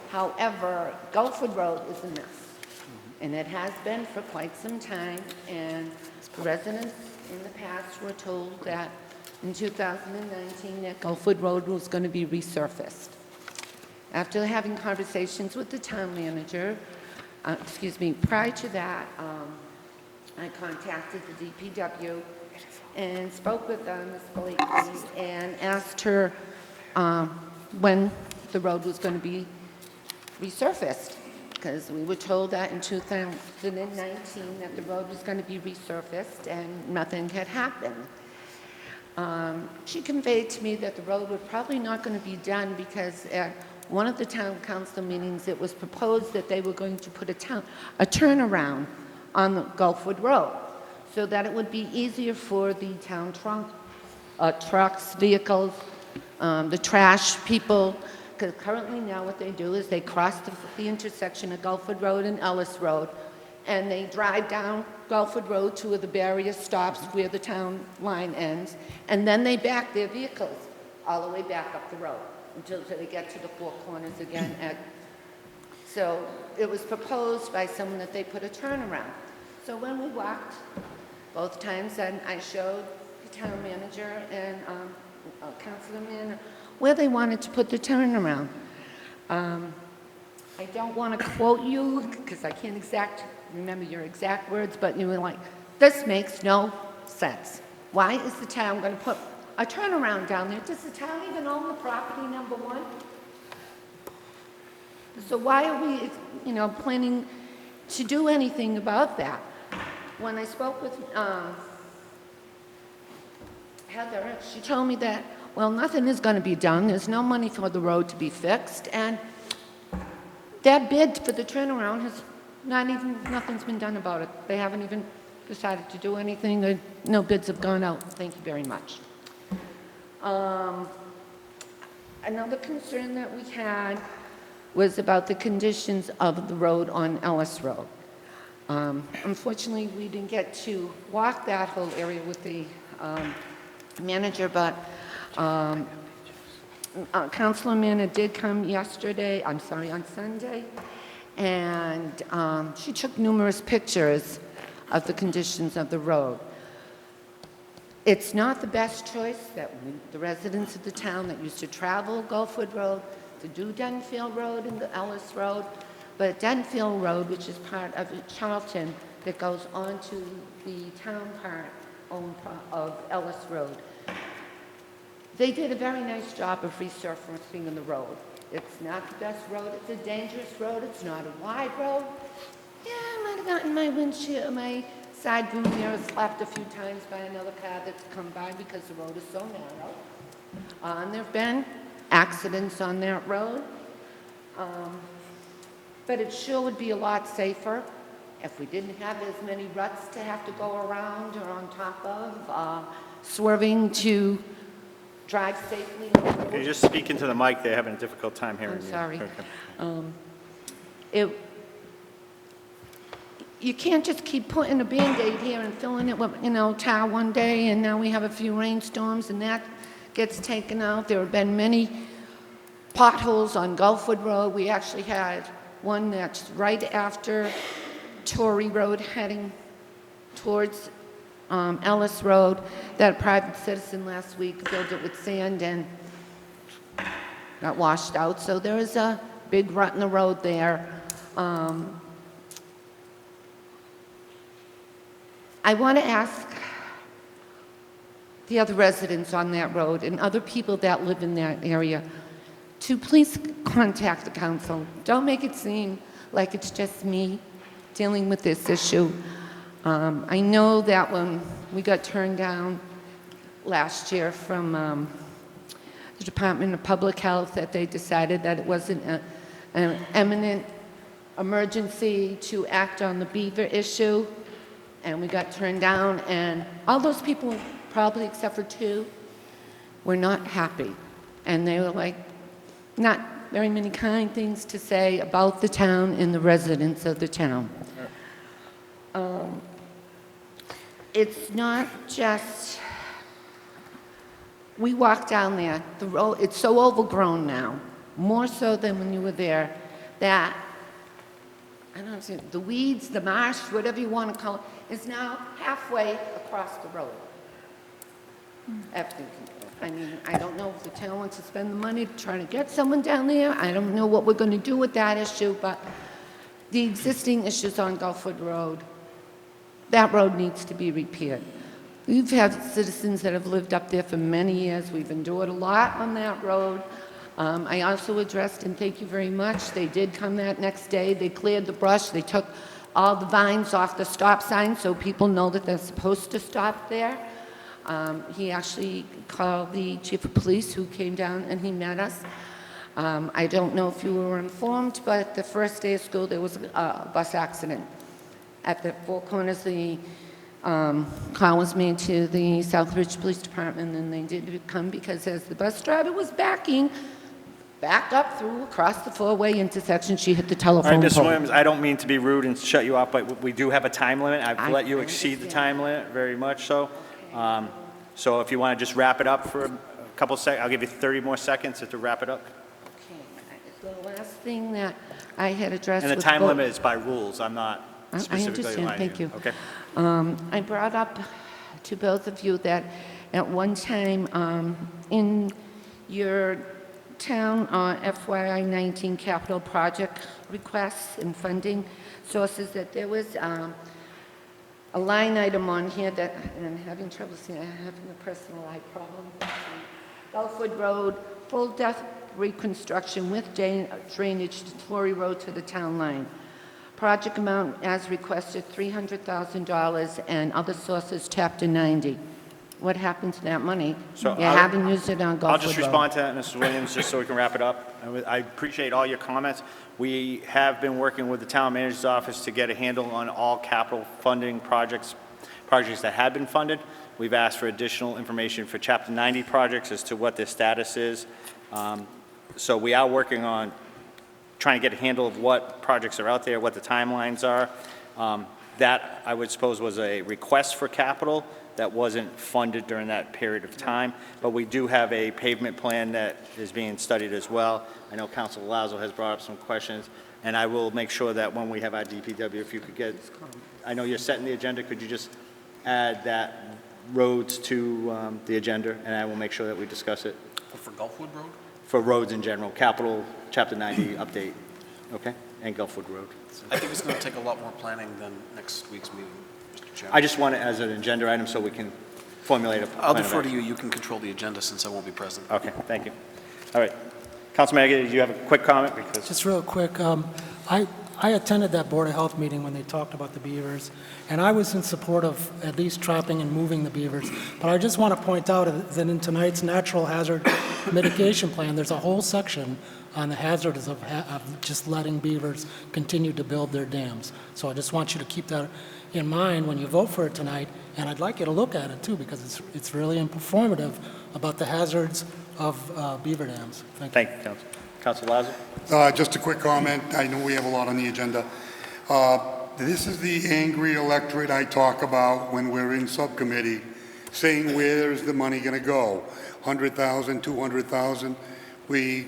However, Gulfwood Road is a mess. And it has been for quite some time, and residents in the past were told that in 2019 that Gulfwood Road was going to be resurfaced. After having conversations with the town manager, prior to that, I contacted the DPW and spoke with Ms. Blakely and asked her when the road was going to be resurfaced, because we were told that in 2019 that the road was going to be resurfaced and nothing had happened. She conveyed to me that the road was probably not going to be done because at one of the town council meetings it was proposed that they were going to put a turnaround on the Gulfwood Road so that it would be easier for the town trucks, vehicles, the trash people. Because currently now what they do is they cross the intersection of Gulfwood Road and Ellis Road, and they drive down Gulfwood Road to where the barrier stops, where the town line ends, and then they back their vehicles all the way back up the road until they get to the Four Corners again. So it was proposed by someone that they put a turnaround. So when we walked both times, and I showed the town manager and Councilor Manna where they wanted to put the turnaround. I don't want to quote you because I can't remember your exact words, but you were like, this makes no sense. Why is the town going to put a turnaround down there? Does the town even own the property, number one? So why are we, planning to do anything about that? When I spoke with Heather, she told me that, well, nothing is going to be done. There's no money for the road to be fixed, and that bid for the turnaround has nothing's been done about it. They haven't even decided to do anything. No bids have gone out. Thank you very much. Another concern that we had was about the conditions of the road on Ellis Road. Unfortunately, we didn't get to walk that whole area with the manager, but Councilor Manna did come on Sunday, and she took numerous pictures of the conditions of the road. It's not the best choice that the residents of the town that used to travel Gulfwood Road to do Denfield Road and the Ellis Road, but Denfield Road, which is part of Charlton, that goes onto the town part of Ellis Road. They did a very nice job of resurfacing in the road. It's not the best road. It's a dangerous road. It's not a wide road. Yeah, I might have gotten my windshield, my side view mirror slapped a few times by another car that's come by because the road is so narrow. And there have been accidents on that road. But it sure would be a lot safer if we didn't have as many ruts to have to go around or on top of, swerving to drive safely on the road. Can you just speak into the mic? They're having a difficult time hearing you. I'm sorry. Okay. You can't just keep putting a Band-Aid here and filling it with, tar one day, and now we have a few rainstorms, and that gets taken out. There have been many potholes on Gulfwood Road. We actually had one that's right after Torrey Road heading towards Ellis Road, that a private citizen last week filled it with sand and got washed out. So there is a big rut in the road there. I want to ask the other residents on that road and other people that live in that area to please contact the council. Don't make it seem like it's just me dealing with this issue. I know that when we got turned down last year from the Department of Public Health, that they decided that it wasn't an imminent emergency to act on the beaver issue, and we got turned down, and all those people, probably except for two, were not happy. And they were like, not very many kind things to say about the town and the residents of the town. It's not just, we walk down there, the road, it's so overgrown now, more so than when you were there, that, I don't know, the weeds, the marsh, whatever you want to call it, is now halfway across the road. I mean, I don't know if the town wants to spend the money to try to get someone down there. I don't know what we're going to do with that issue, but the existing issues on Gulfwood Road, that road needs to be repaired. We've had citizens that have lived up there for many years. We've endured a lot on that road. I also addressed, and thank you very much, they did come that next day. They cleared the brush. They took all the vines off the stop sign so people know that they're supposed to stop there. He actually called the chief of police, who came down and he met us. I don't know if you were informed, but the first day of school there was a bus accident. At the Four Corners, the call was made to the Southbridge Police Department, and they did come because as the bus driver was backing back up through across the four-way intersection, she hit the telephone All right, Ms. pole. Williams, I don't mean to be rude and shut you off, but we do have a time limit. I've let you exceed the time limit, very much so. So if you want to just wrap it up for a couple seconds, I'll give you 30 more seconds to wrap it up. Okay. The last thing that I had addressed And the was time both- limit is by rules. I'm not I specifically understand, lying. thank you. Okay. I brought up to both of you that at one time in your town FYI 19 capital project requests and funding sources, that there was a line item on here that, and I'm having trouble seeing, I'm having a personal eye problem. Gulfwood Road, full depth reconstruction with drainage to Torrey Road to the town line. Project amount as requested, $300,000, and other sources, Chapter 90. What happened to that money? So You haven't used it on Gulfwood Road. I'll just respond to that, Mrs. Williams, just so we can wrap it up. I appreciate all your comments. We have been working with the town manager's office to get a handle on all capital funding projects that have been funded. We've asked for additional information for Chapter 90 projects as to what their status is. So we are working on trying to get a handle of what projects are out there, what the timelines are. That, I would suppose, was a request for capital that wasn't funded during that period of time. But we do have a pavement plan that is being studied as well. I know Councilor Lazo has brought up some questions, and I will make sure that when we have our DPW, if you could get, I know you're setting the agenda, could you just add that roads to the agenda, and I will make sure that we discuss it. For Gulfwood Road? For roads in general, capital, Chapter 90 update, okay? And Gulfwood Road. I think it's going to take a lot more planning than next week's meeting, Mr. Chairman. I just want it as an agenda item so we can formulate a plan I'll of defer to action. you. You can control the agenda since I won't be present. Okay, thank you. All right. Councilman Aguirre, do you have a quick comment? Because Just real quick, I attended that Board of Health meeting when they talked about the beavers, and I was in support of at least trapping and moving the beavers. But I just want to point out that in tonight's natural hazard mitigation plan, there's a whole section on the hazards of just letting beavers continue to build their dams. So I just want you to keep that in mind when you vote for it tonight, and I'd like you to look at it too, because it's really informative about the hazards of beaver dams. Thank you. thank you, Council. Councilor Lazo? Just a quick comment. I know we have a lot on the agenda. This is the angry electorate I talk about when we're in subcommittee, saying where's the money going to go? 100,000, 200,000. We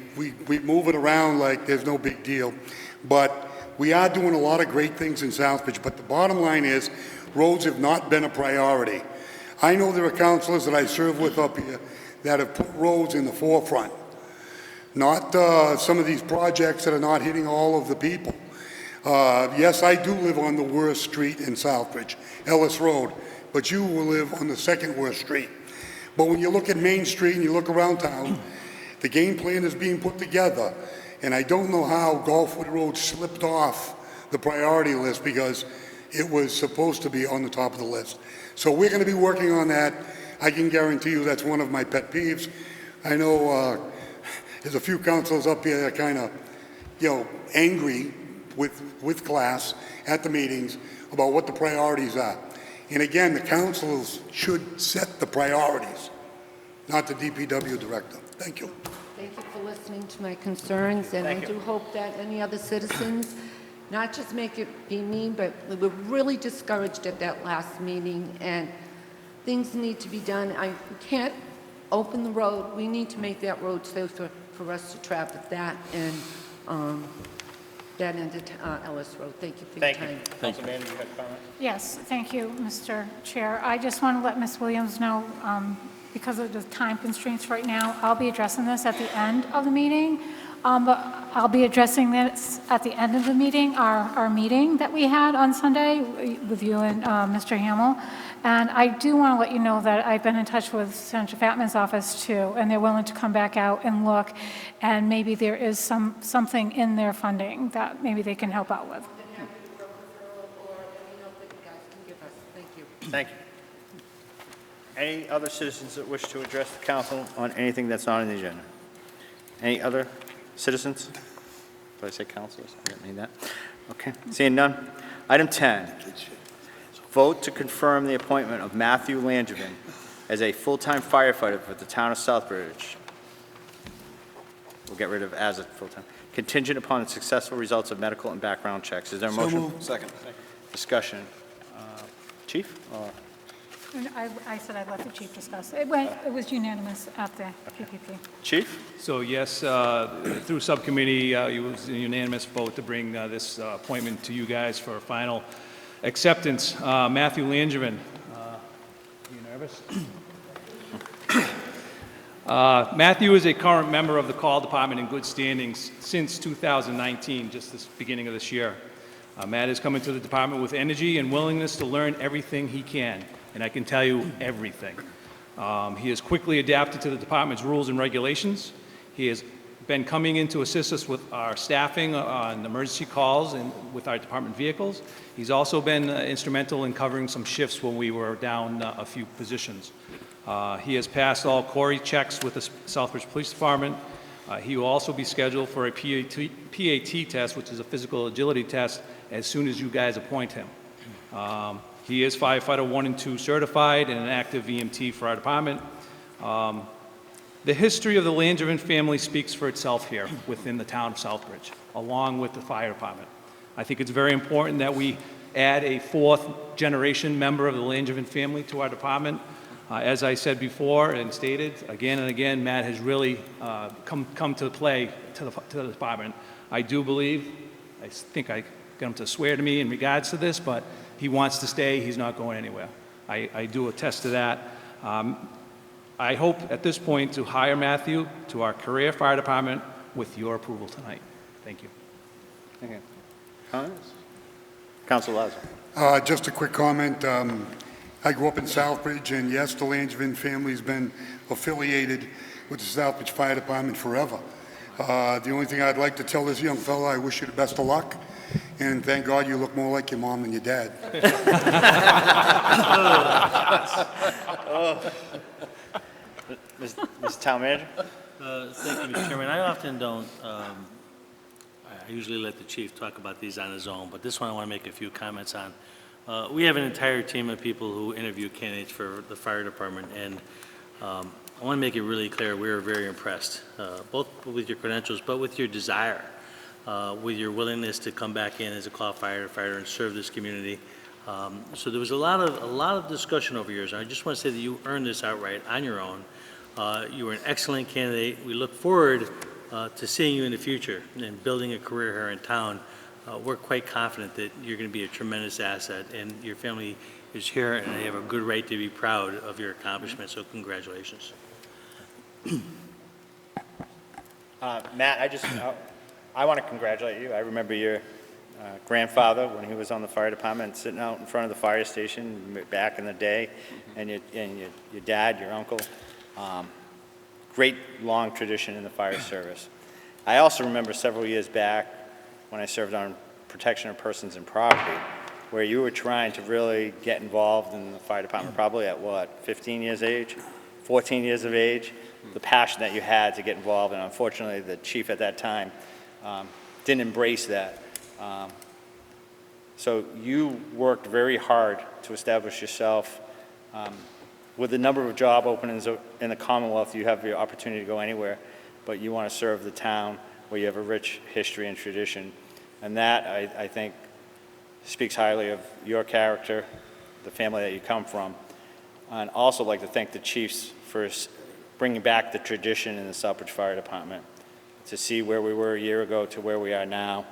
move it around like there's no big deal. But we are doing a lot of great things in Southbridge. But the bottom line is, roads have not been a priority. I know there are councilors that I serve with up here that have put roads in the forefront. Not some of these projects that are not hitting all of the people. Yes, I do live on the worst street in Southbridge, Ellis Road, but you will live on the second worst street. But when you look at Main Street and you look around town, the game plan is being put together, and I don't know how Gulfwood Road slipped off the priority list because it was supposed to be on the top of the list. So we're going to be working on that. I can guarantee you that's one of my pet peeves. I know there's a few councilors up here that are kind of, angry with class at the meetings about what the priorities are. And again, the councilors should set the priorities, not the DPW director. Thank you. Thank you for listening to my concerns, and I do hope that any other citizens, not just make it be me, but we were really discouraged at that last meeting, and things need to be done. We can't open the road. We need to make that road safer for us to travel that and that end of Ellis Road. Thank you for your time. Councilman Manager, you had a comment? Yes, thank you, Mr. Chair. I just want to let Ms. Williams know, because of the time constraints right now, I'll be addressing this at the end of the meeting. But I'll be addressing this at the end of the meeting, our meeting that we had on Sunday with you and Mr. Hamel. And I do want to let you know that I've been in touch with Senator Fatman's office too, and they're willing to come back out and look, and maybe there is something in their funding that maybe they can help out with. Thank you. Any other citizens that wish to address the council on anything that's not on the agenda? Any other citizens? Did I say councilors? I didn't mean that. Okay, seeing none. Item 10, vote to confirm the appointment of Matthew Langevin as a full-time firefighter for the town of Southbridge. We'll get rid of as a full-time. Contingent upon the successful results of medical and background checks. Is there a motion? moved. Second. Discussion. Chief? And I said I'd let the chief discuss. It was unanimous at the PPP. Chief? So yes, through subcommittee, it was a unanimous vote to bring this appointment to you guys for final acceptance. Matthew Langevin. Are you nervous? Matthew is a current member of the call department in good standings since 2019, just this beginning of this year. Matt is coming to the department with energy and willingness to learn everything he can, and I can tell you everything. He has quickly adapted to the department's rules and regulations. He has been coming in to assist us with our staffing on emergency calls and with our department vehicles. He's also been instrumental in covering some shifts when we were down a few positions. He has passed all Corey checks with the Southbridge Police Department. He will also be scheduled for a PAT test, which is a physical agility test, as soon as you guys appoint him. He is firefighter 1 and 2 certified and an active EMT for our department. The history of the Langevin family speaks for itself here within the town of Southbridge, along with the fire department. I think it's very important that we add a 4th generation member of the Langevin family to our department. As I said before and stated again and again, Matt has really come to play to the department. I do believe, I think I got him to swear to me in regards to this, but he wants to stay. He's not going anywhere. I do attest to that. I hope at this point to hire Matthew to our career fire department with your approval tonight. Thank you. Okay. Comments? Council Lazo. Just a quick comment. I grew up in Southbridge, and yes, the Langevin family's been affiliated with the Southbridge Fire Department forever. The only thing I'd like to tell this young fella, I wish you the best of luck, and thank God you look more like your mom than your dad. Mr. Town Manager? Thank you, Mr. Chairman. I often don't, I usually let the chief talk about these on his own, but this one I want to make a few comments on. We have an entire team of people who interview candidates for the fire department, and I want to make it really clear we were very impressed, both with your credentials, but with your desire, with your willingness to come back in as a call firefighter and serve this community. So there was a lot of discussion over years, and I just want to say that you earned this outright on your own. You were an excellent candidate. We look forward to seeing you in the future and building a career here in town. We're quite confident that you're going to be a tremendous asset, and your family is here, and they have a good right to be proud of your accomplishments, so congratulations. Matt, I want to congratulate you. I remember your grandfather when he was on the fire department sitting out in front of the fire station back in the day, and your dad, your uncle. Great long tradition in the fire service. I also remember several years back when I served on protection of persons and property, where you were trying to really get involved in the fire department, probably at what, 15 years of age, 14 years of age, the passion that you had to get involved, and unfortunately the chief at that time didn't embrace that. So you worked very hard to establish yourself. With the number of job openings in the Commonwealth, you have the opportunity to go anywhere, but you want to serve the town where you have a rich history and tradition. And that, I think, speaks highly of your character, the family that you come from. And also like to thank the chiefs for bringing back the tradition in the Southbridge Fire Department. To see where we were a year ago to where we are now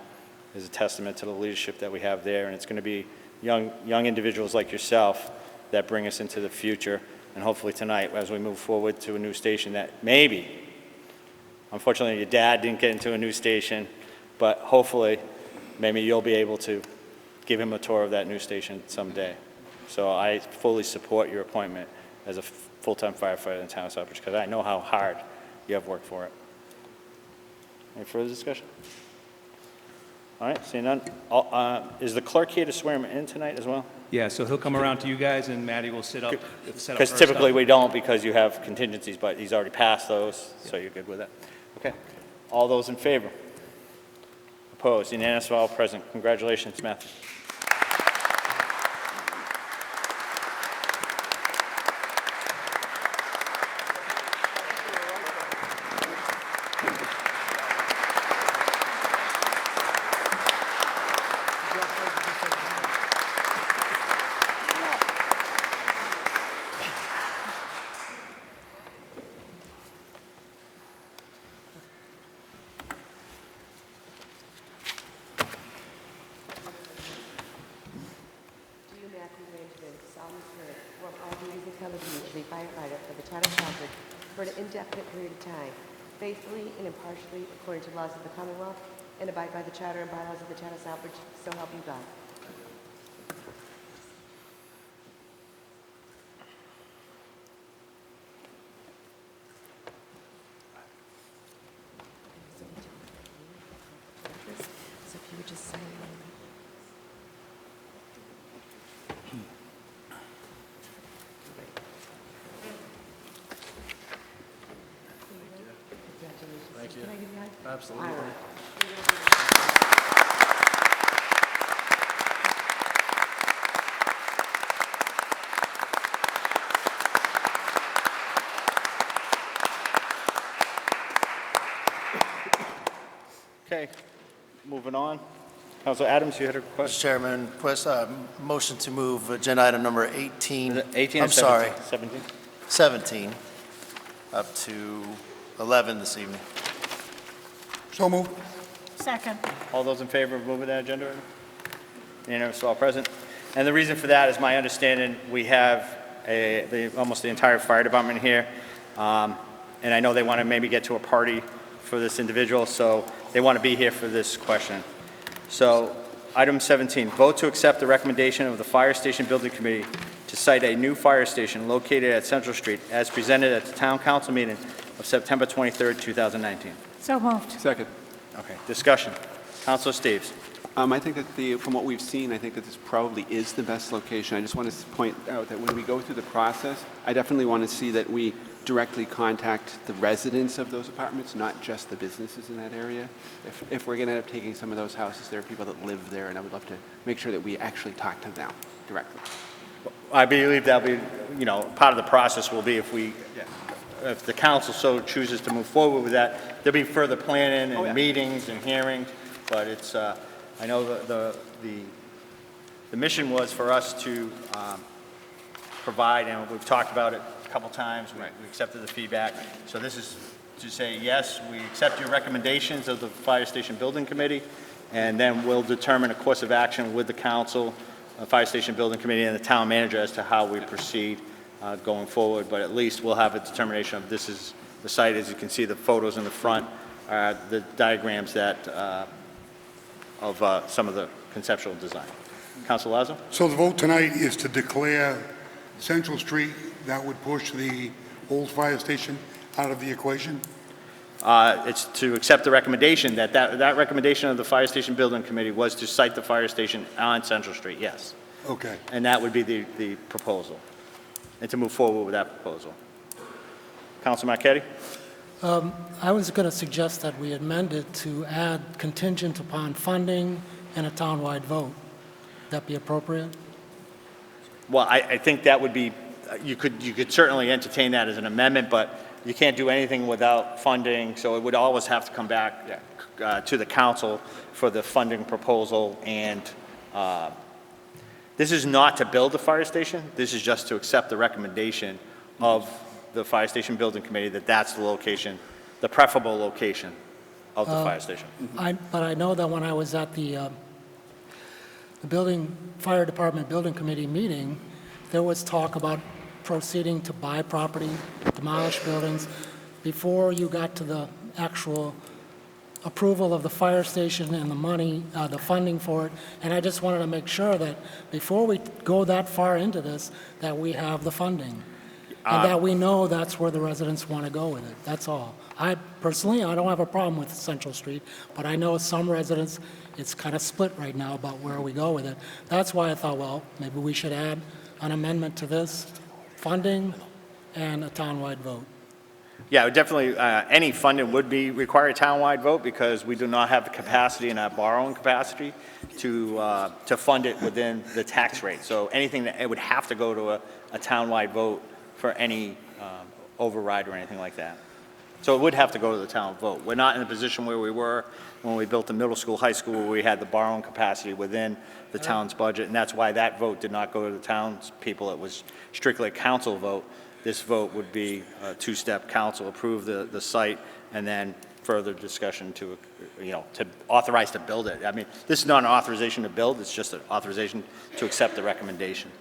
is a testament to the leadership that we have there. And it's going to be young individuals like yourself that bring us into the future. And hopefully tonight, as we move forward to a new station that maybe, unfortunately your dad didn't get into a new station, but hopefully maybe you'll be able to give him a tour of that new station someday. So I fully support your appointment as a full-time firefighter in the town of Southbridge, because I know how hard you have worked for it. Any further discussion? All right, seeing none. Is the clerk here to swear him in tonight as well? Yeah, so he'll come around to you guys, and Matty will set up Because first typically up. we don't, because you have contingencies, but he's already passed those, so you're good with that. Okay. All those in favor? Opposed? Unanimous of all present. Congratulations, Matthew. firefighter for the town of Concord for an indefinite period of time, faithfully and impartially according to laws of the Commonwealth, and abide by the charter and bylaws of the town of Southbridge, so help you God. So if you would just sign it. Thank you. Can I give you a hug? Absolutely. All right. Okay, moving on. Councilor Adams, you had a Mr. question? Chairman, request, motion to move agenda item number 18. Is it 18 or I'm sorry, 17? 17, up to 11 this evening. So moved. Second. All those in favor of moving that agenda item? Unanimous, all present. And the reason for that is my understanding, we have almost the entire fire department here. And I know they want to maybe get to a party for this individual, so they want to be here for this question. So, item 17, vote to accept the recommendation of the Fire Station Building Committee to site a new fire station located at Central Street as presented at the Town Council meeting of September 23rd, 2019. So moved. Second. Okay, discussion. Councilor Steves. I think that from what we've seen, I think that this probably is the best location. I just want to point out that when we go through the process, I definitely want to see that we directly contact the residents of those apartments, not just the businesses in that area. If we're going to end up taking some of those houses, there are people that live there, and I would love to make sure that we actually talk to them directly. I believe that'll be, part of the process will be if the council so chooses to move forward with that, there'll be further planning and meetings and hearings, but it's, I know the mission was for us to provide, and we've talked about it a couple times, we accepted the feedback, so this is to say, yes, we accept your recommendations of the Fire Station Building Committee, and then we'll determine a course of action with the council, Fire Station Building Committee, and the town manager as to how we proceed going forward, but at least we'll have a determination of this is the site. As you can see, the photos in the front, the diagrams that of some of the conceptual design. Councilor Lazo? So the vote tonight is to declare Central Street, that would push the old fire station out of the equation? It's to accept the recommendation, that recommendation of the Fire Station Building Committee was to site the fire station on Central Street, yes. Okay. And that would be the proposal, and to move forward with that proposal. Councilor Marquetti? I was going to suggest that we amend it to add contingent upon funding and a townwide vote. Would that be appropriate? Well, I think that would be, you could certainly entertain that as an amendment, but you can't do anything without funding, so it would always have to come back to the council for the funding proposal. And this is not to build the fire station. This is just to accept the recommendation of the Fire Station Building Committee that that's the location, the preferable location of the fire station. But I know that when I was at the Fire Department Building Committee meeting, there was talk about proceeding to buy property, demolish buildings, before you got to the actual approval of the fire station and the money, the funding for it. And I just wanted to make sure that before we go that far into this, that we have the funding. And that we know that's where the residents want to go with it. That's all. I personally don't have a problem with Central Street, but I know some residents, it's kind of split right now about where we go with it. That's why I thought, well, maybe we should add an amendment to this, funding and a townwide vote. Yeah, definitely, any funding would require a townwide vote because we do not have the capacity in our borrowing capacity to fund it within the tax rate. So anything that, it would have to go to a townwide vote for any override or anything like that. So it would have to go to the town vote. We're not in a position where we were when we built the middle school, high school, where we had the borrowing capacity within the town's budget, and that's why that vote did not go to the townspeople. It was strictly a council vote. This vote would be a two-step: council approve the site, and then further discussion to authorize to build it. I mean, this is not an authorization to build, it's just an authorization to accept the recommendation.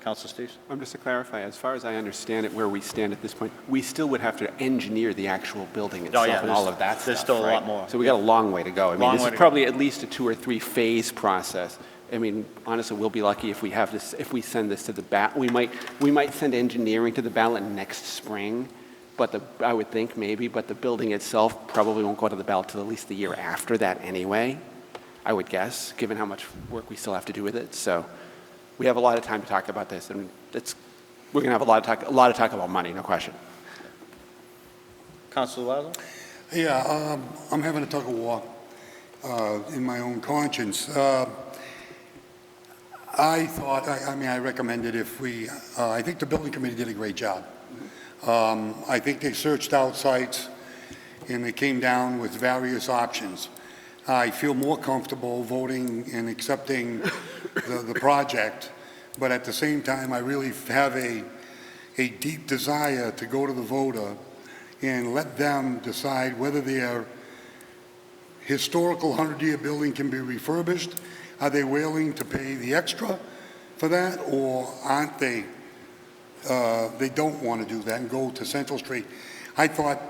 Council Steves? Just to clarify, as far as I understand it, where we stand at this point, we still would have to engineer the actual building itself and all of that stuff, there's still a right? lot more. So we got a long way to go. I mean, Long this way is to go. probably at least a 2 or 3 phase process. I mean, honestly, we'll be lucky if we have this, if we send this to the ballot. We might send engineering to the ballot next spring, but I would think maybe, but the building itself probably won't go to the ballot till at least the year after that anyway, I would guess, given how much work we still have to do with it. So we have a lot of time to talk about this, and we're going to have a lot of talk about money, no question. Councilor Lazo? Yeah, I'm having a tug of war in my own conscience. I thought, I recommended if we, I think the building committee did a great job. I think they searched out sites and they came down with various options. I feel more comfortable voting and accepting the project, but at the same time, I really have a deep desire to go to the voter and let them decide whether their historical 100-year building can be refurbished. Are they willing to pay the extra for that, or aren't they? They don't want to do that and go to Central Street. I thought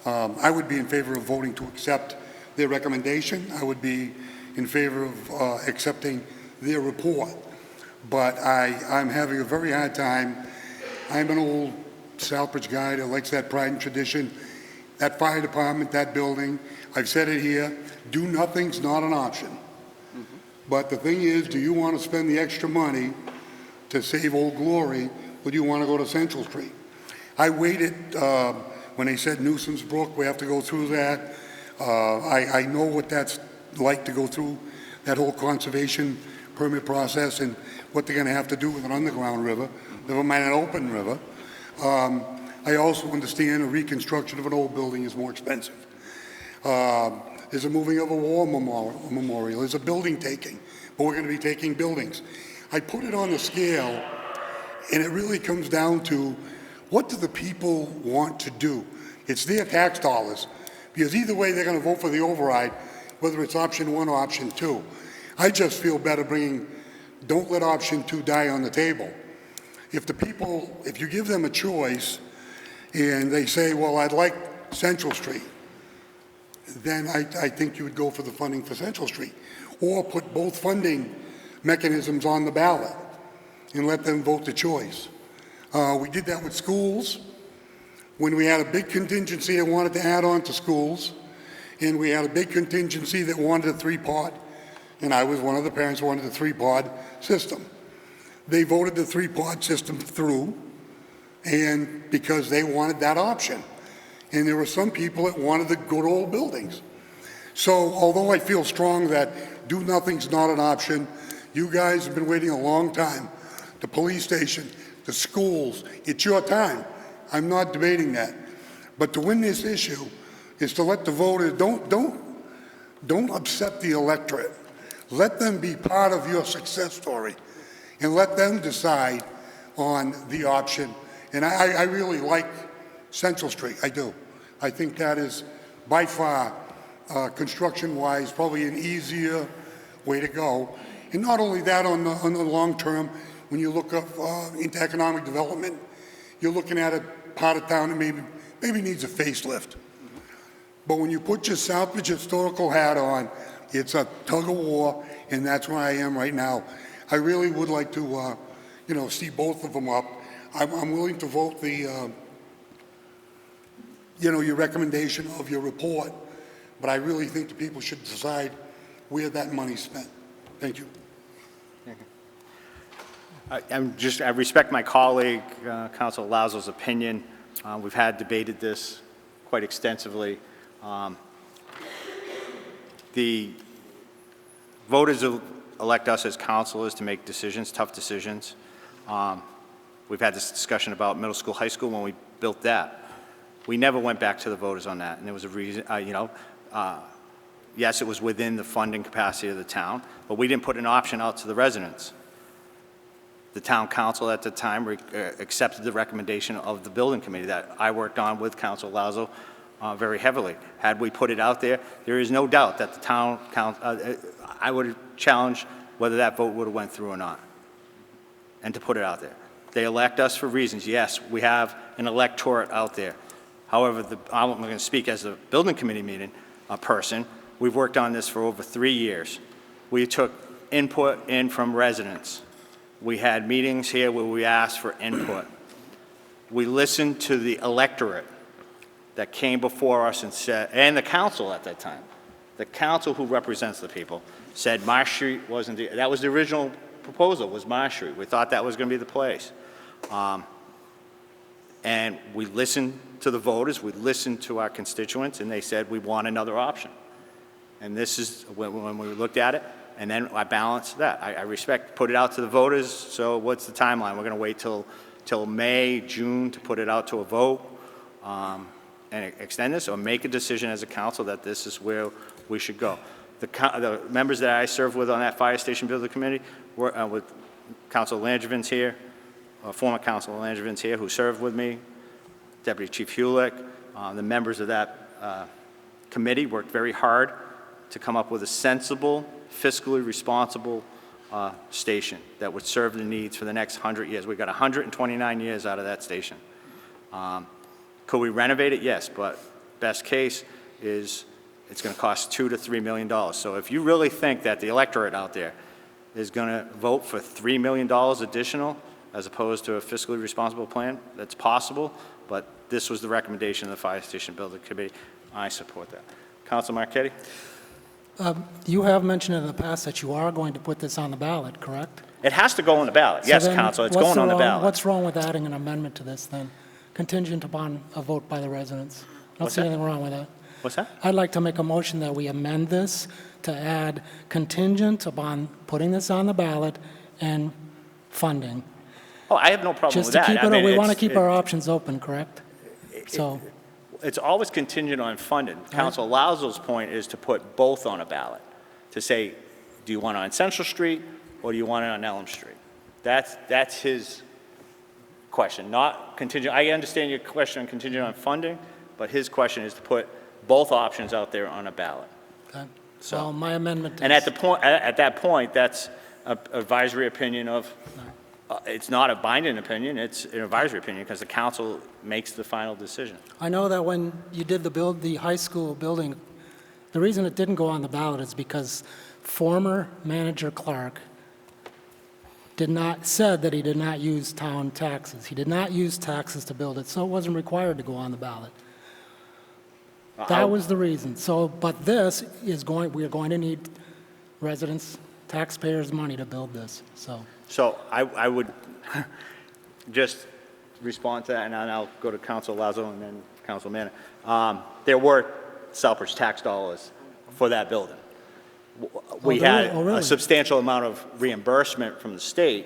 I would be in favor of voting to accept their recommendation. I would be in favor of accepting their report. But I'm having a very hard time. I'm an old Southbridge guy that likes that pride and tradition. That fire department, that building, I've said it here, do nothing's not an option. But the thing is, do you want to spend the extra money to save Old Glory, or do you want to go to Central Street? I waited when they said Newsom's Brook, we have to go through that. I know what that's like to go through that whole conservation permit process and what they're going to have to do with an underground river, never mind an open river. I also understand a reconstruction of an old building is more expensive. There's a moving of a war memorial. There's a building taking, but we're going to be taking buildings. I put it on the scale, and it really comes down to what do the people want to do? It's their tax dollars, because either way they're going to vote for the override, whether it's option 1 or option 2. I just feel better don't let option 2 die on the table. If you give them a choice and they say, well, I'd like Central Street, then I think you would go for the funding for Central Street, or put both funding mechanisms on the ballot and let them vote the choice. We did that with schools when we had a big contingency that wanted to add on to schools, and we had a big contingency that wanted a 3-pod, and I was one of the parents who wanted a 3-pod system. They voted the 3-pod system through, and because they wanted that option. And there were some people that wanted the good old buildings. So although I feel strong that do nothing's not an option, you guys have been waiting a long time. The police station, the schools, it's your time. I'm not debating that. But to win this issue is to let the voters, don't upset the electorate. Let them be part of your success story and let them decide on the option. And I really like Central Street, I do. I think that is by far, construction-wise, probably an easier way to go. And not only that, on the long term, when you look up into economic development, you're looking at a part of town that maybe needs a facelift. But when you put your Southbridge historical hat on, it's a tug of war, and that's where I am right now. I really would like to, see both of them up. I'm willing to vote your recommendation of your report, but I really think the people should decide where that money's spent. Thank you. I respect my colleague, Councilor Lazo's opinion. We've debated this quite extensively. The voters elect us as councilors to make decisions, tough decisions. We've had this discussion about middle school, high school when we built that. We never went back to the voters on that, and there was a reason, yes, it was within the funding capacity of the town, but we didn't put an option out to the residents. The town council at the time accepted the recommendation of the building committee that I worked on with Councilor Lazo very heavily. Had we put it out there, there is no doubt that the town council, I would challenge whether that vote would have went through or not. and to put it out there. They elect us for reasons. Yes, we have an electorate out there. However, I'm going to speak as a building committee person. We've worked on this for over 3 years. We took input in from residents. We had meetings here where we asked for input. We listened to the electorate that came before us and said, and the council at that time, the council who represents the people, said Marsh Street wasn't that was the original proposal, was Marsh Street. We thought that was going to be the place. And we listened to the voters, we listened to our constituents, and they said we want another option. And this is when we looked at it, and then I balanced that. I respect, put it out to the voters, so what's the timeline? We're going to wait till May, June to put it out to a vote and extend this, or make a decision as a council that this is where we should go. The members that I served with on that fire station building committee were with Councilor Langevins here, former Councilor Langevins here, who served with me, Deputy Chief Hulick. The members of that committee worked very hard to come up with a sensible, fiscally responsible station that would serve the needs for the next 100 years. We got 129 years out of that station. Could we renovate it? Yes, but best case is it's going to cost $2 to $3 million. So if you really think that the electorate out there is going to vote for $3 million additional as opposed to a fiscally responsible plan, that's possible, but this was the recommendation of the Fire Station Building Committee. I support that. Councilor Marquetti? You have mentioned in the past that you are going to put this on the ballot, correct? It has to go on the ballot. Yes, Council, it's going on the ballot. What's wrong with adding an amendment to this then, contingent upon a vote by the residents? I don't see anything wrong with that. What's that? I'd like to make a motion that we amend this to add contingent upon putting this on the ballot and funding. Oh, I have no problem Just with to that. keep I it, mean, we want to it's- keep our options open, correct? So, It's always contingent on funding. Council Lazo's point is to put both on a ballot, to say, do you want it on Central Street or do you want it on Elm Street? That's his question, not contingent. I understand your question on contingent on funding, but his question is to put both options out there on a ballot. okay. So my amendment is... And at that point, that's an advisory opinion of, it's not a binding opinion, it's an advisory opinion because the council makes the final decision. I know that when you did the high school building, the reason it didn't go on the ballot is because former manager Clark said that he did not use town taxes. He did not use taxes to build it, so it wasn't required to go on the ballot. That was the reason. So, but this is we are going to need residents, taxpayers' money to build this, so. So I would just respond to that, and then I'll go to Council Lazo and then Council Manna. There were Southbridge tax dollars for that building. We had a substantial amount of reimbursement from the state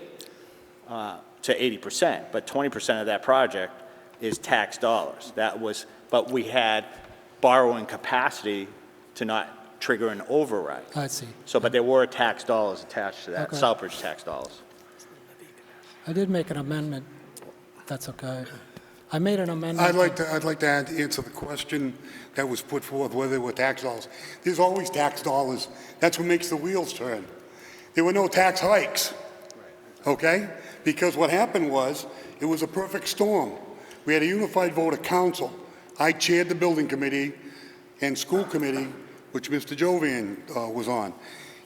to 80%, but 20% of that project is tax dollars. But we had borrowing capacity to not trigger an override. I see. So, but there were tax dollars attached to that, Okay. Southbridge tax dollars. I did make an amendment. That's okay. I made an amendment. I'd like to answer the question that was put forth, whether they were tax dollars. There's always tax dollars. That's what makes the wheels turn. There were no tax hikes, okay? Because what happened was, it was a perfect storm. We had a unified vote of council. I chaired the building committee and school committee, which Mr. Jovian was on.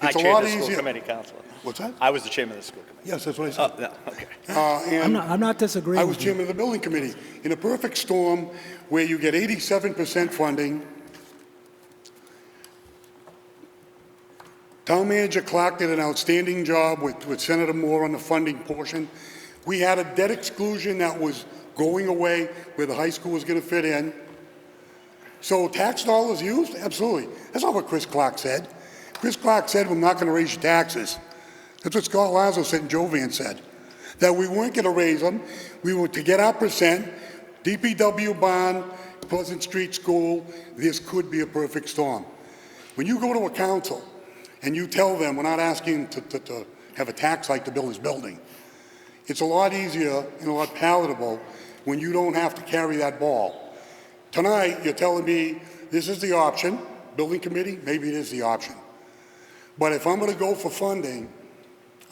I It's a chaired lot the school easier. committee, Councilor. What's that? I was the chairman of the school committee. Yes, that's what I said. Oh, no, okay. And I'm not disagreeing I was with you. chairman of the building committee. In a perfect storm where you get 87% funding, Town Manager Clark did an outstanding job with Senator Moore on the funding portion. We had a debt exclusion that was going away where the high school was going to fit in. So tax dollars used? Absolutely. That's not what Chris Clark said. Chris Clark said, we're not going to raise your taxes. That's what Scott Lazo said and Jovian said. That we weren't going to raise them. We were to get our percent, DPW bond, Pleasant Street School, this could be a perfect storm. When you go to a council and you tell them, we're not asking to have a tax hike to build this building, it's a lot easier and a lot palatable when you don't have to carry that ball. Tonight, you're telling me this is the option. Building committee, maybe it is the option. But if I'm going to go for funding,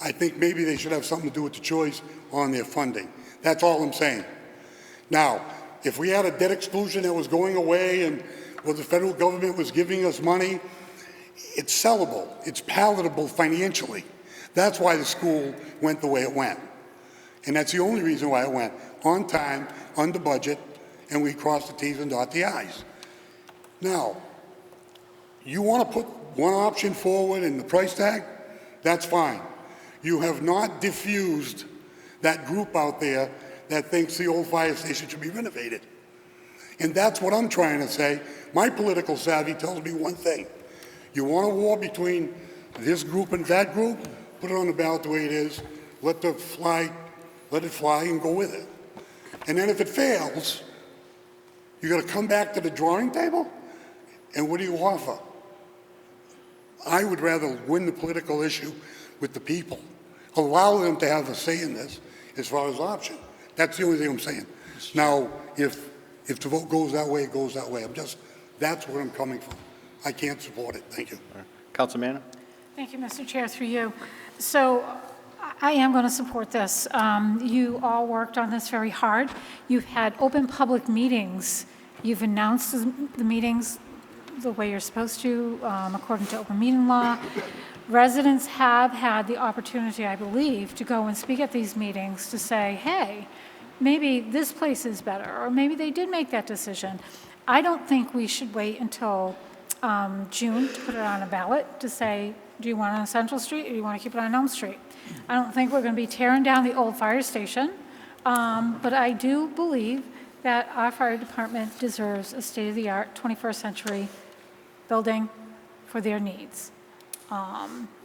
I think maybe they should have something to do with the choice on their funding. That's all I'm saying. Now, if we had a debt exclusion that was going away and well, the federal government was giving us money, it's sellable, it's palatable financially. That's why the school went the way it went. And that's the only reason why it went on time, under budget, and we crossed the T's and dot the I's. Now, you want to put one option forward in the price tag? That's fine. You have not diffused that group out there that thinks the old fire station should be renovated. And that's what I'm trying to say. My political savvy tells me one thing. You want a war between this group and that group? Put it on the ballot the way it is. Let it fly and go with it. And then if it fails, you got to come back to the drawing table? And what do you offer? I would rather win the political issue with the people. Allow them to have a say in this as far as option. That's the only thing I'm saying. Now, if the vote goes that way, it goes that way. That's where I'm coming from. I can't support it. Thank you. Council Manna? Thank you, Mr. Chair, through you. So I am going to support this. You all worked on this very hard. You've had open public meetings. You've announced the meetings the way you're supposed to, according to open meeting law. Residents have had the opportunity, I believe, to go and speak at these meetings to say, hey, maybe this place is better, or maybe they did make that decision. I don't think we should wait until June to put it on a ballot to say, do you want it on Central Street or do you want to keep it on Elm Street? I don't think we're going to be tearing down the old fire station, but I do believe that our fire department deserves a state-of-the-art 21st century building for their needs,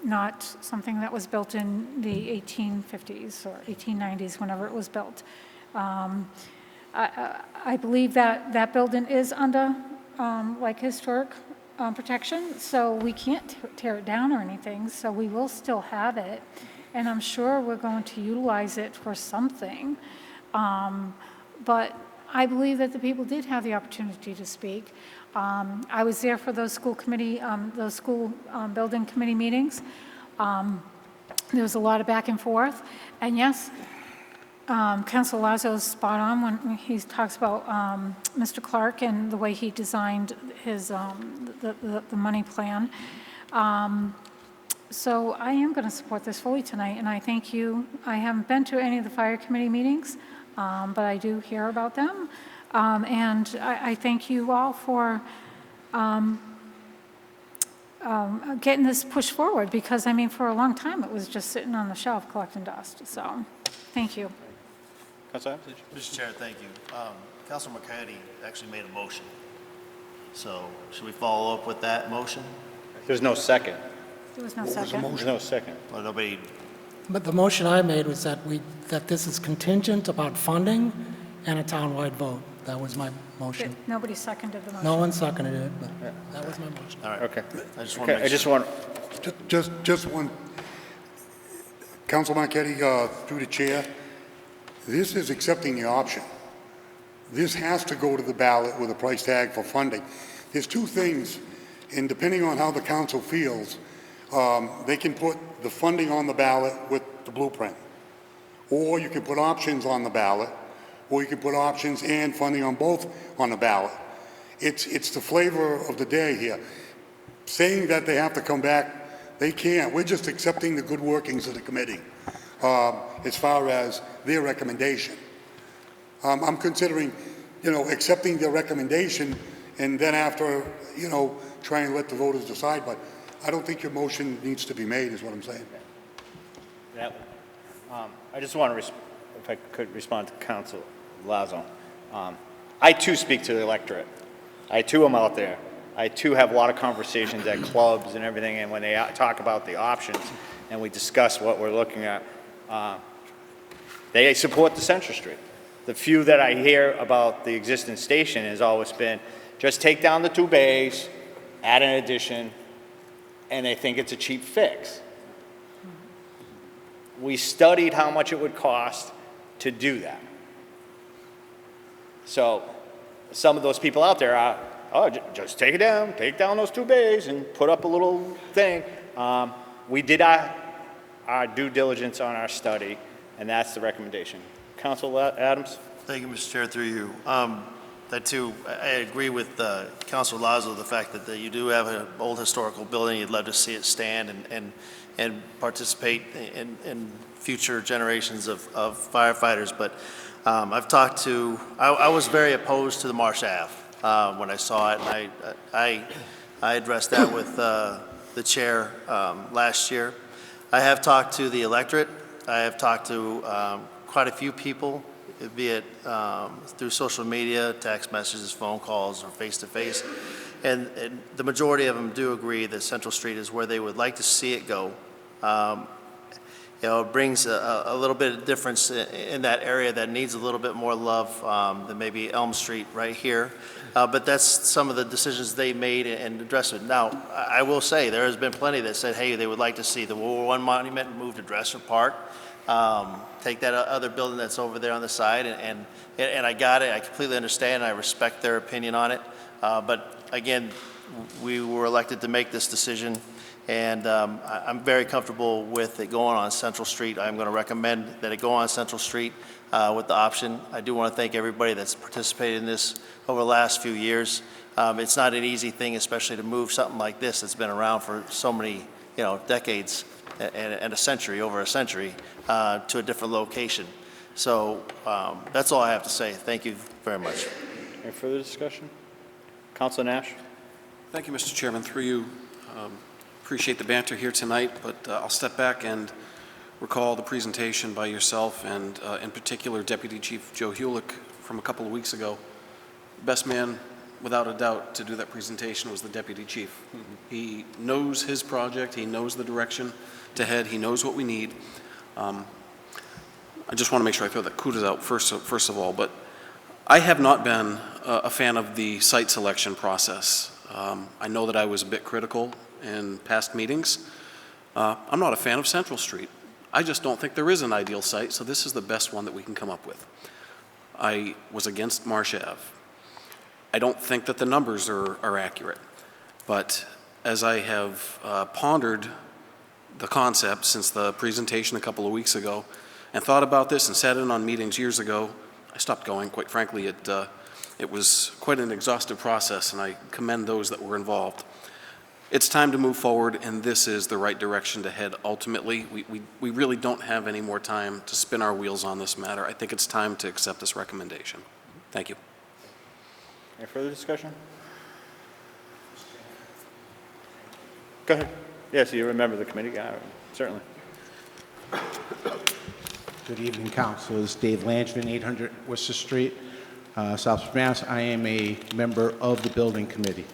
not something that was built in the 1850s or 1890s, whenever it was built. I believe that that building is under like historic protection, so we can't tear it down or anything, so we will still have it, and I'm sure we're going to utilize it for something. But I believe that the people did have the opportunity to speak. I was there for those school committee, those school building committee meetings. There was a lot of back and forth, and yes, Councilor Lazo's spot on when he talks about Mr. Clark and the way he designed his the money plan. So I am going to support this fully tonight, and I thank you. I haven't been to any of the fire committee meetings, but I do hear about them, and I thank you all for getting this pushed forward, because I mean, for a long time it was just sitting on the shelf collecting dust. So, thank you. Councilor? Mr. Chair, thank you. Councilor McCarty actually made a motion. So should we follow up with that motion? There's no second. There was no What was the second. motion? There's no second. Well, nobody, But the motion I made was that this is contingent about funding and a townwide vote. That was my motion. Nobody seconded the motion. No one seconded it, but that was my motion. all right. Okay. I just want to Okay, I make just sure. want, Just one. Council Marquetti, through the chair, this is accepting the option. This has to go to the ballot with a price tag for funding. There's two things, and depending on how the council feels, they can put the funding on the ballot with the blueprint. Or you can put options on the ballot, or you can put options and funding on both on the ballot. It's the flavor of the day here. Saying that they have to come back, they can't. We're just accepting the good workings of the committee as far as their recommendation. I'm considering, accepting their recommendation and then after, try and let the voters decide, but I don't think your motion needs to be made, is what I'm saying. I just want to, if I could respond to Council Lazo. I too speak to the electorate. I too am out there. I too have a lot of conversations at clubs and everything, and when they talk about the options and we discuss what we're looking at, they support the Central Street. The few that I hear about the existing station has always been, just take down the two bays, add an addition, and they think it's a cheap fix. We studied how much it would cost to do that. So some of those people out there are, just take down those two bays and put up a little thing. We did our our due diligence on our study, and that's the recommendation. Council Adams? Thank you, Mr. Chair, through you. That too, I agree with Councilor Lazo, the fact that you do have an old historical building. You'd love to see it stand and participate in future generations of firefighters. But I've talked to, I was very opposed to the Marsh Ave when I saw it, and I addressed that with the chair last year. I have talked to the electorate. I have talked to quite a few people, be it through social media, text messages, phone calls, or face-to-face. And the majority of them do agree that Central Street is where they would like to see it go. It brings a little bit of difference in that area that needs a little bit more love than maybe Elm Street right here. But that's some of the decisions they made and addressed it. Now, I will say, there has been plenty that said, hey, they would like to see the World War I monument moved to Dresser Park. Take that other building that's over there on the side, and I got it. I completely understand. I respect their opinion on it. But again, we were elected to make this decision, and I'm very comfortable with it going on Central Street. I'm going to recommend that it go on Central Street with the option. I do want to thank everybody that's participated in this over the last few years. It's not an easy thing, especially to move something like this that's been around for so many, decades and a century, over a century, to a different location. So that's all I have to say. Thank you very much. Any further discussion? Councilor Nash? Thank you, Mr. Chairman. Through you, appreciate the banter here tonight, but I'll step back and recall the presentation by yourself and in particular Deputy Chief Joe Hulick from a couple of weeks ago. Best man, without a doubt, to do that presentation was the Deputy Chief. He knows his project, he knows the direction to head, he knows what we need. I just want to make sure I throw that kudos out first of all, but I have not been a fan of the site selection process. I know that I was a bit critical in past meetings. I'm not a fan of Central Street. I just don't think there is an ideal site, so this is the best one that we can come up with. I was against Marsh Ave. I don't think that the numbers are accurate, but as I have pondered the concept since the presentation a couple of weeks ago and thought about this and sat in on meetings years ago, I stopped going, quite frankly. It was quite an exhaustive process, and I commend those that were involved. It's time to move forward, and this is the right direction to head ultimately. We really don't have any more time to spin our wheels on this matter. I think it's time to accept this recommendation. Thank you. Any further discussion? Go ahead. Yes, you remember the committee guy, certainly. Good evening, councilors. Dave Langevin, 800 Worcester Street, South Mass. I am a member of the building committee.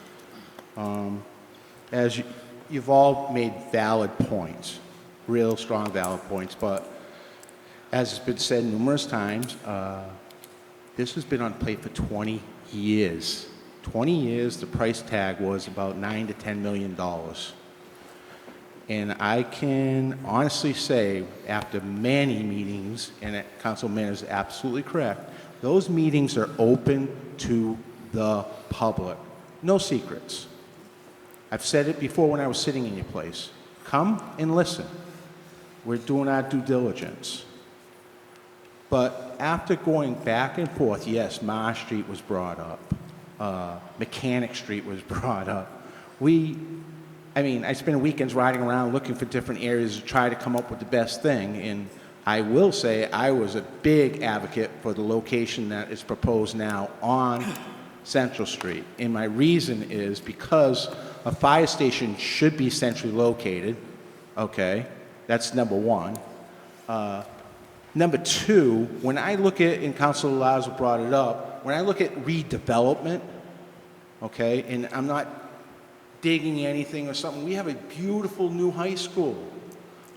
As you've all made valid points, real strong valid points, but as has been said numerous times, this has been on play for 20 years. 20 years, the price tag was about $9 to $10 million. And I can honestly say, after many meetings, and Councilman is absolutely correct, those meetings are open to the public. No secrets. I've said it before when I was sitting in your place. Come and listen. We're doing our due diligence. But after going back and forth, yes, Marsh Street was brought up. Mechanic Street was brought up. I spend weekends riding around looking for different areas to try to come up with the best thing. And I will say I was a big advocate for the location that is proposed now on Central Street. And my reason is because a fire station should be centrally located. Okay, that's number one. Number two, when I look at, and Councilor Lazo brought it up, when I look at redevelopment, okay, and I'm not digging anything or something, we have a beautiful new high school,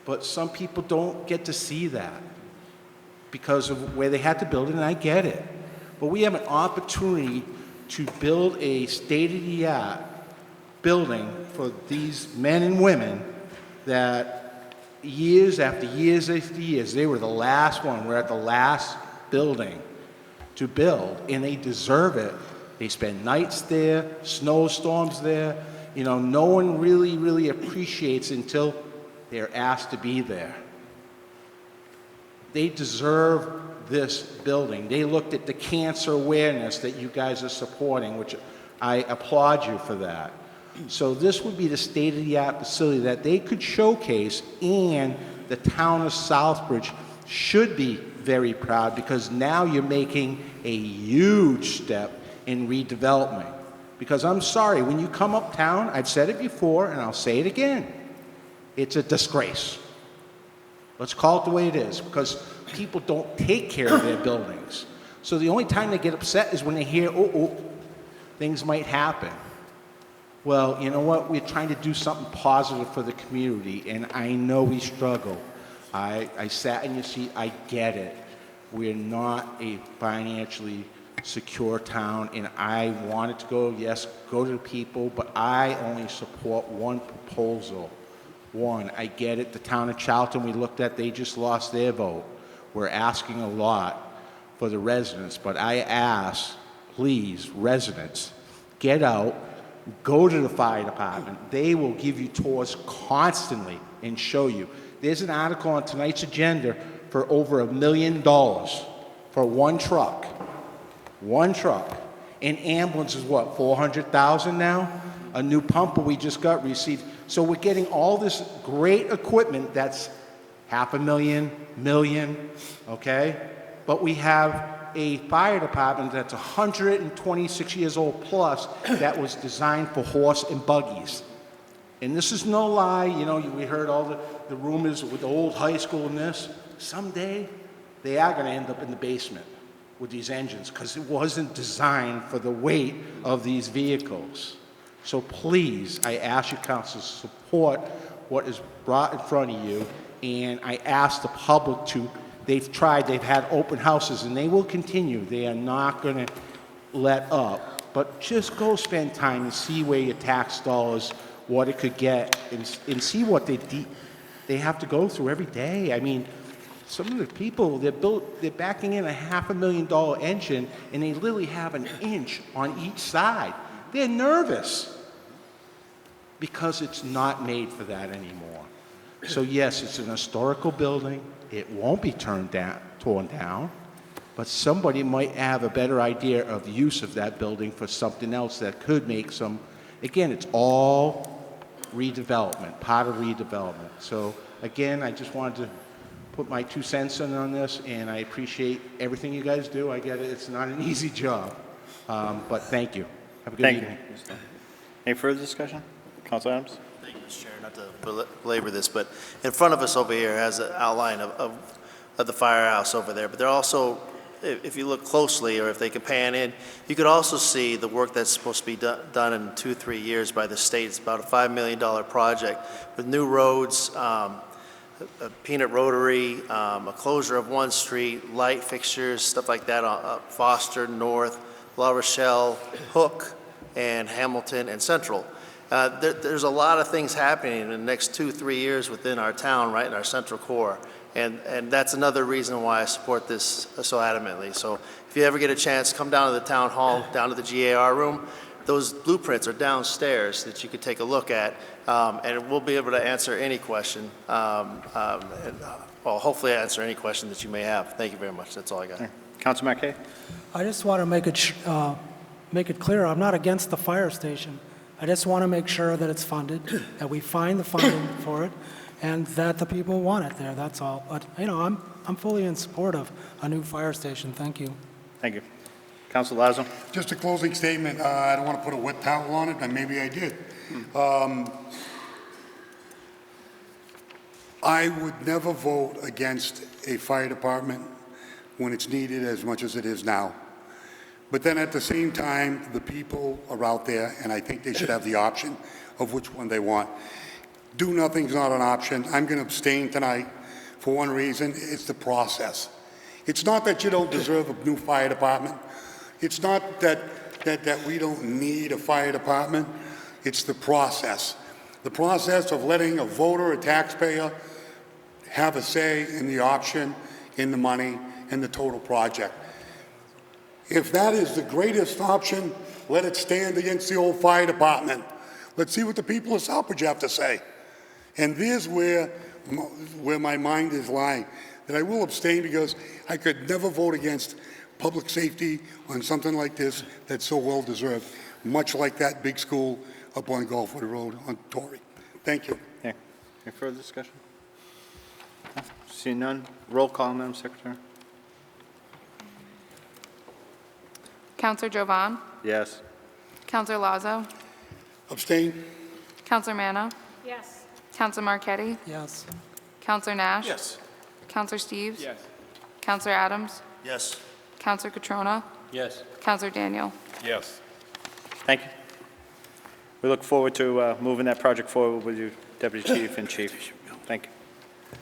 but some people don't get to see that because of where they had to build it, and I get it. But we have an opportunity to build a state-of-the-art building for these men and women that years after years after years, they were the last one. We're at the last building to build, and they deserve it. They spend nights there, snowstorms there. No one really appreciates until they're asked to be there. They deserve this building. They looked at the cancer awareness that you guys are supporting, which I applaud you for that. So this would be the state-of-the-art facility that they could showcase, and the town of Southbridge should be very proud, because now you're making a huge step in redevelopment. Because I'm sorry, when you come uptown, I've said it before and I'll say it again, it's a disgrace. Let's call it the way it is, because people don't take care of their buildings. So the only time they get upset is when they hear, oh, things might happen. Well, you know what? We're trying to do something positive for the community, and I know we struggle. I sat in your seat, I get it. We're not a financially secure town, and I wanted to go to the people, but I only support one proposal. One, I get it, the town of Charlton we looked at, they just lost their vote. We're asking a lot for the residents, but I ask, please, residents, get out, go to the fire department. They will give you tours constantly and show you. There's an article on tonight's agenda for over $1 million for one truck. One truck. An ambulance is what, 400,000 now? A new pumper we just got received. So we're getting all this great equipment that's $500,000, million, okay? But we have a fire department that's 126 years old plus that was designed for horse and buggies. And this is no lie, you know, we heard all the rumors with the old high school and this. Someday, they are going to end up in the basement with these engines, because it wasn't designed for the weight of these vehicles. So please, I ask you, council, to support what is brought in front of you, and I ask the public to, they've had open houses, and they will continue. They are not going to let up. But just go spend time and see where your tax dollars, what it could get, and see what they have to go through every day. I mean, some of the people, they're backing in a $500,000 engine, and they literally have an inch on each side. They're nervous because it's not made for that anymore. So yes, it's an historical building. It won't be torn down, but somebody might have a better idea of use of that building for something else that could make some, again, it's all redevelopment, part of redevelopment. So again, I just wanted to put my 2 cents in on this, and I appreciate everything you guys do. I get it, it's not an easy job, but thank you. Have a good evening. Any further discussion? Council Adams? Thank you, Mr. Chair. Not to belabor this, but in front of us over here has an outline of the firehouse over there. But they're also, if you look closely, or if they can pan in, you could also see the work that's supposed to be done in 2-3 years by the state. It's about a $5 million project with new roads, a peanut rotary, a closure of one street, light fixtures, stuff like that on Foster, North, La Rochelle, Hook, and Hamilton, and Central. There's a lot of things happening in the next 2-3 years within our town, right in our central core. And that's another reason why I support this so adamantly. So if you ever get a chance, come down to the town hall, down to the GAR room. Those blueprints are downstairs that you could take a look at, and we'll be able to answer any question. Well, hopefully answer any question that you may have. Thank you very much. That's all I got. Councilman Marquet? I just want to make it clear, I'm not against the fire station. I just want to make sure that it's funded, that we find the funding for it, and that the people want it there, that's all. But, you know, I'm fully in support of a new fire station. Thank you. Thank you. Council Lazo? Just a closing statement. I don't want to put a wet towel on it, and maybe I did. I would never vote against a fire department when it's needed as much as it is now. But then at the same time, the people are out there, and I think they should have the option of which one they want. Do nothing's not an option. I'm going to abstain tonight for one reason. It's the process. It's not that you don't deserve a new fire department. It's not that we don't need a fire department. It's the process. The process of letting a voter, a taxpayer, have a say in the option, in the money, and the total project. If that is the greatest option, let it stand against the old fire department. Let's see what the people of Southbridge have to say. And there's where my mind is lying. that I will abstain because I could never vote against public safety on something like this that's so well-deserved, much like that big school up on Gulfwood Road on Torrey. Thank you. Yeah. Any further discussion? No? Seeing none, roll call, Madam Secretary. Counselor Jovan, Yes. Counselor Lazo, Abstain? Counselor Manna, Yes. Counselor Marquetti, Yes. Counselor Nash. Yes. Counselor Steves. Yes. Counselor Adams, Yes. Counselor Catrona, Yes. Counselor Daniel. Yes. Thank you. We look forward to moving that project forward with you, Deputy Chief and Chief. Thank you.